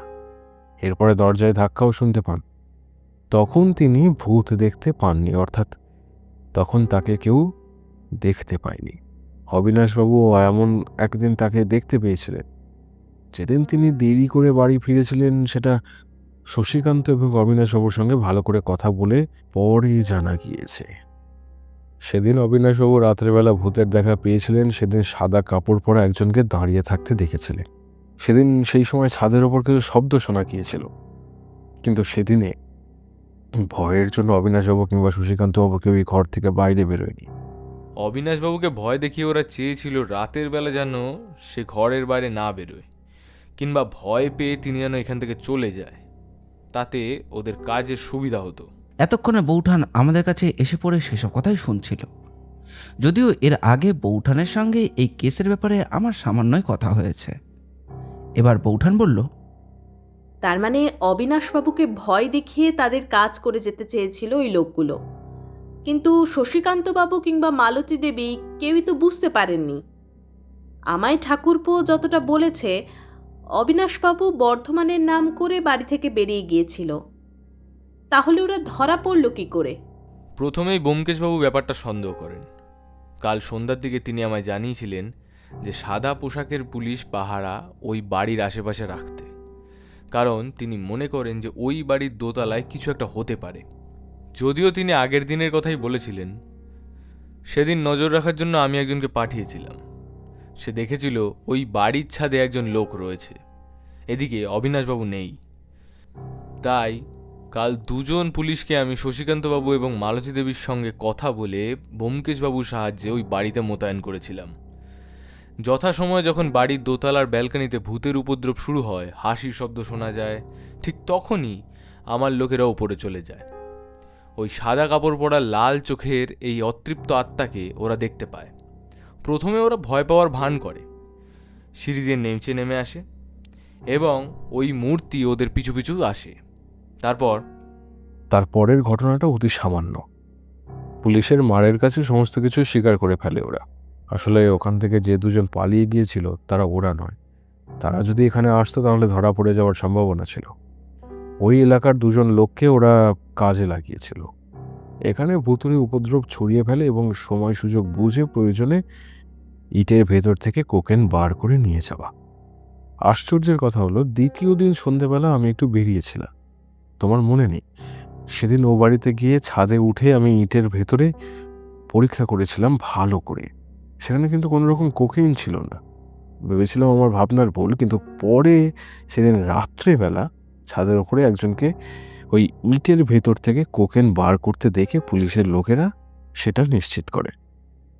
এরপরে দরজায় ধাক্কাও শুনতে পান। তখন তিনি ভূত দেখতে পাননি, অর্থাৎ তখন তাকে কেউ দেখতে পায়নি। অবিনাশবাবু এমন একদিন তাকে দেখতে পেয়েছিলেন। যেদিন তিনি দেরি করে বাড়ি ফিরেছিলেন সেটা শশীকান্ত এবং অবিনাশবাবুর সঙ্গে ভালো করে কথা বলে পরে জানা গিয়েছে। সেদিন অবিনাশবাবু রাত্রেবেলা ভূতের দেখা পেয়েছিলেন। সেদিন সাদা কাপড় পরা একজনকে দাঁড়িয়ে থাকতে দেখেছিলেন। সেদিন সেই সময় ছাদের ওপর কিছু শব্দ শোনা গিয়েছিল, কিন্তু সেদিনে ভয়ের জন্য অবিনাশবাবু কিংবা শশীকান্তবাবু কেউ এই ঘর থেকে বাইরে বেরোয়নি। অবিনাশবাবুকে ভয় দেখিয়ে ওরা চেয়েছিল রাতের বেলা যেন সে ঘরের বাইরে না বেরোয়, কিংবা ভয় পেয়ে তিনি যেন এখান থেকে চলে যায়, তাতে ওদের কাজের সুবিধা হতো। এতক্ষণে বৌঠান আমাদের কাছে এসে পড়ে সেসব কথাই শুনছিল। যদিও এর আগে বৌঠানের সঙ্গে এই কেসের ব্যাপারে আমার সামান্যই কথা হয়েছে। এবার বৌঠান বলল, তার মানে অবিনাশবাবুকে ভয় দেখিয়ে তাদের কাজ করে যেতে চেয়েছিল ওই লোকগুলো, কিন্তু শশীকান্তবাবু কিংবা মালতী দেবী কেউই তো বুঝতে পারেননি। আমায় ঠাকুরপো যতটা বলেছে, অবিনাশবাবু বর্ধমানের নাম করে বাড়ি থেকে বেরিয়ে গিয়েছিল। তাহলে ওরা ধরা পড়ল কি করে? প্রথমেই ব্যোমকেশবাবু ব্যাপারটা সন্দেহ করেন। কাল সন্ধ্যার দিকে তিনি আমায় জানিয়েছিলেন যে সাদা পোশাকের পুলিশ পাহারা ওই বাড়ির আশেপাশে রাখতে, কারণ তিনি মনে করেন যে ওই বাড়ির দোতলায় কিছু একটা হতে পারে। যদিও তিনি আগের দিনের কথাই বলেছিলেন, সেদিন নজর রাখার জন্য আমি একজনকে পাঠিয়েছিলাম। সে দেখেছিল ওই বাড়ির ছাদে একজন লোক রয়েছে, এদিকে অবিনাশবাবু নেই। তাই কাল দুজন পুলিশকে আমি শশীকান্তবাবু এবং মালতী দেবীর সঙ্গে কথা বলে ব্যোমকেশবাবুর সাহায্যে ওই বাড়িতে মোতায়েন করেছিলাম। যথাসময়ে যখন বাড়ির দোতলার ব্যালকনিতে ভূতের উপদ্রব শুরু হয়, হাসির শব্দ শোনা যায়, ঠিক তখনই আমার লোকেরা ওপরে চলে যায়। ওই সাদা কাপড় পরা লাল চোখের এই অতৃপ্ত আত্মাকে ওরা দেখতে পায়। প্রথমে ওরা ভয় পাওয়ার ভান করে, সিঁড়ি দিয়ে নেমে আসে এবং ওই মূর্তি ওদের পিছু পিছু আসে। তারপরের ঘটনাটা অতি সামান্য। পুলিশের মারের কাছে সমস্ত কিছু স্বীকার করে ফেলে ওরা। আসলে ওখান থেকে যে দুজন পালিয়ে গিয়েছিল তারা ওরা নয়। তারা যদি এখানে আসতো তাহলে ধরা পড়ে যাওয়ার সম্ভাবনা ছিল। ওই এলাকার দুজন লোককে ওরা কাজে লাগিয়েছিল। এখানে ভুতুড়ে উপদ্রব ছড়িয়ে ফেলে এবং সময় সুযোগ বুঝে প্রয়োজনে ইটের ভেতর থেকে কোকেন বার করে নিয়ে যাওয়া। আশ্চর্যের কথা হলো, দ্বিতীয় দিন সন্ধেবেলা আমি একটু বেরিয়েছিলাম, তোমার মনে নেই? সেদিন ও বাড়িতে গিয়ে ছাদে উঠে আমি ইটের ভেতরে পরীক্ষা করেছিলাম ভালো করে। সেখানে কিন্তু কোনো রকম কোকেইন ছিল না। ভেবেছিলাম আমার ভাবনার ভুল, কিন্তু পরে সেদিন রাত্রেবেলা ছাদের ওপরে একজনকে ওই ইটের ভেতর থেকে কোকেন বার করতে দেখে পুলিশের লোকেরা সেটা নিশ্চিত করে।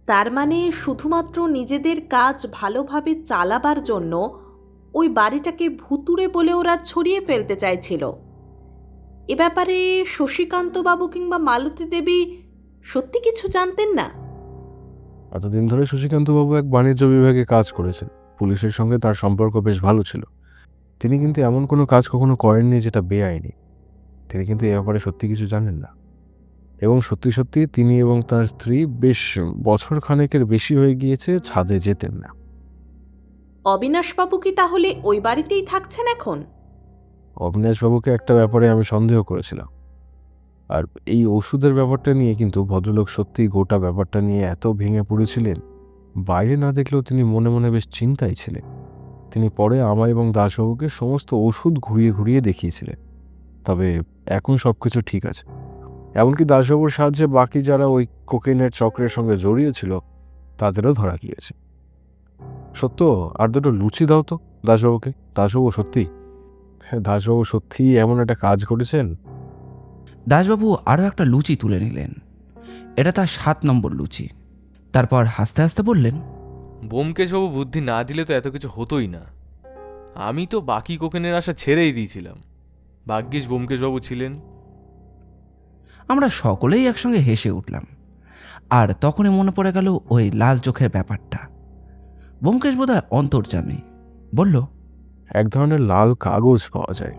তার মানে শুধুমাত্র নিজেদের কাজ ভালোভাবে চালাবার জন্য ওই বাড়িটাকে ভুতুড়ে বলে ওরা ছড়িয়ে ফেলতে চাইছিল। এ ব্যাপারে শশীকান্তবাবু কিংবা মালতী দেবী সত্যি কিছু জানতেন না? এতদিন ধরে শশীকান্তবাবু এক বাণিজ্য বিভাগে কাজ করেছেন। পুলিশের সঙ্গে তার সম্পর্ক বেশ ভালো ছিল। তিনি কিন্তু এমন কোনো কাজ কখনো করেননি যেটা বেআইনি। তিনি কিন্তু এ ব্যাপারে সত্যি কিছু জানেন না। এবং সত্যি সত্যি তিনি এবং তার স্ত্রী বেশ বছর খানেকের বেশি হয়ে গিয়েছে ছাদে যেতেন না। অবিনাশবাবু কি তাহলে ওই বাড়িতেই থাকছেন এখন? অবিনাশবাবুকে একটা ব্যাপারে আমি সন্দেহ করেছিলাম। আর এই ওষুধের ব্যাপারটা নিয়ে কিন্তু ভদ্রলোক সত্যিই গোটা ব্যাপারটা নিয়ে এত ভেঙে পড়েছিলেন, বাইরে না দেখলেও তিনি মনে মনে বেশ চিন্তায় ছিলেন। তিনি পরে আমায় এবং দাসবাবুকে সমস্ত ওষুধ ঘুরিয়ে ঘুরিয়ে দেখিয়েছিলেন। তবে এখন সব কিছু ঠিক আছে। এমনকি দাসবাবুর সাহায্যে বাকি যারা ওই কোকেনের চক্রের সঙ্গে জড়িয়ে ছিল তাদেরও ধরা গিয়েছে। সত্য, আর দুটো লুচি দাও তো দাসবাবুকে। দাসবাবু সত্যি, হ্যাঁ, দাসবাবু সত্যিই এমন একটা কাজ করেছেন। দাসবাবু আরও একটা লুচি তুলে নিলেন। এটা তার 7 নম্বর লুচি। তারপর হাসতে হাসতে বললেন, ব্যোমকেশবাবু বুদ্ধি না দিলে তো এত কিছু হতোই না। আমি তো বাকি কোকেনের আশা ছেড়েই দিয়েছিলাম। ভাগ্যিস ব্যোমকেশবাবু ছিলেন। আমরা সকলেই একসঙ্গে হেসে উঠলাম। আর তখনই মনে পড়ে গেল ওই লাল চোখের ব্যাপারটা। ব্যোমকেশ বোধহয় অন্তর্যামী, বলল, এক ধরনের লাল কাগজ পাওয়া যায়,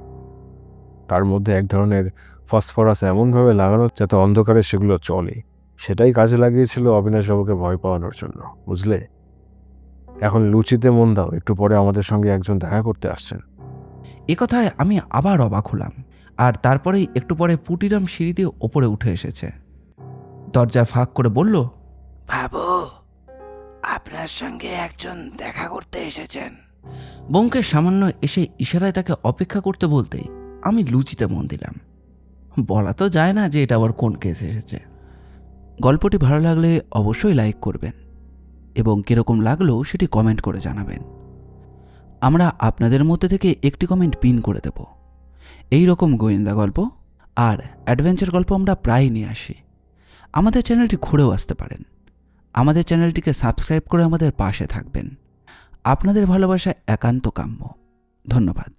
তার মধ্যে এক ধরনের ফসফরাস এমনভাবে লাগানো যাতে অন্ধকারে সেগুলো চলে। সেটাই কাজে লাগিয়েছিল অবিনাশবাবুকে ভয় পাওয়ানোর জন্য, বুঝলে? এখন লুচিতে মন দাও, একটু পরে আমাদের সঙ্গে একজন দেখা করতে আসছেন। এ কথায় আমি আবার অবাক হলাম। আর তারপরেই একটু পরে পুটিরাম সিঁড়ি দিয়ে ওপরে উঠে এসেছে। দরজা ফাঁক করে বলল, বাবু, আপনার সঙ্গে একজন দেখা করতে এসেছেন। ব্যোমকেশ সামান্য এসে ইশারায় তাকে অপেক্ষা করতে বলতেই আমি লুচিতে মন দিলাম। বলা তো যায় না যে এটা আবার কোন কেস এসেছে। গল্পটি ভালো লাগলে অবশ্যই লাইক করবেন এবং কীরকম লাগলো সেটি কমেন্ট করে জানাবেন। আমরা আপনাদের মধ্যে থেকে একটি কমেন্ট পিন করে দেব। এই রকম গোয়েন্দা গল্প আর অ্যাডভেঞ্চার গল্প আমরা প্রায়ই নিয়ে আসি। আমাদের চ্যানেলটি ঘুরেও আসতে পারেন। আমাদের চ্যানেলটিকে সাবস্ক্রাইব করে আমাদের পাশে থাকবেন। আপনাদের ভালোবাসা একান্ত কাম্য। ধন্যবাদ।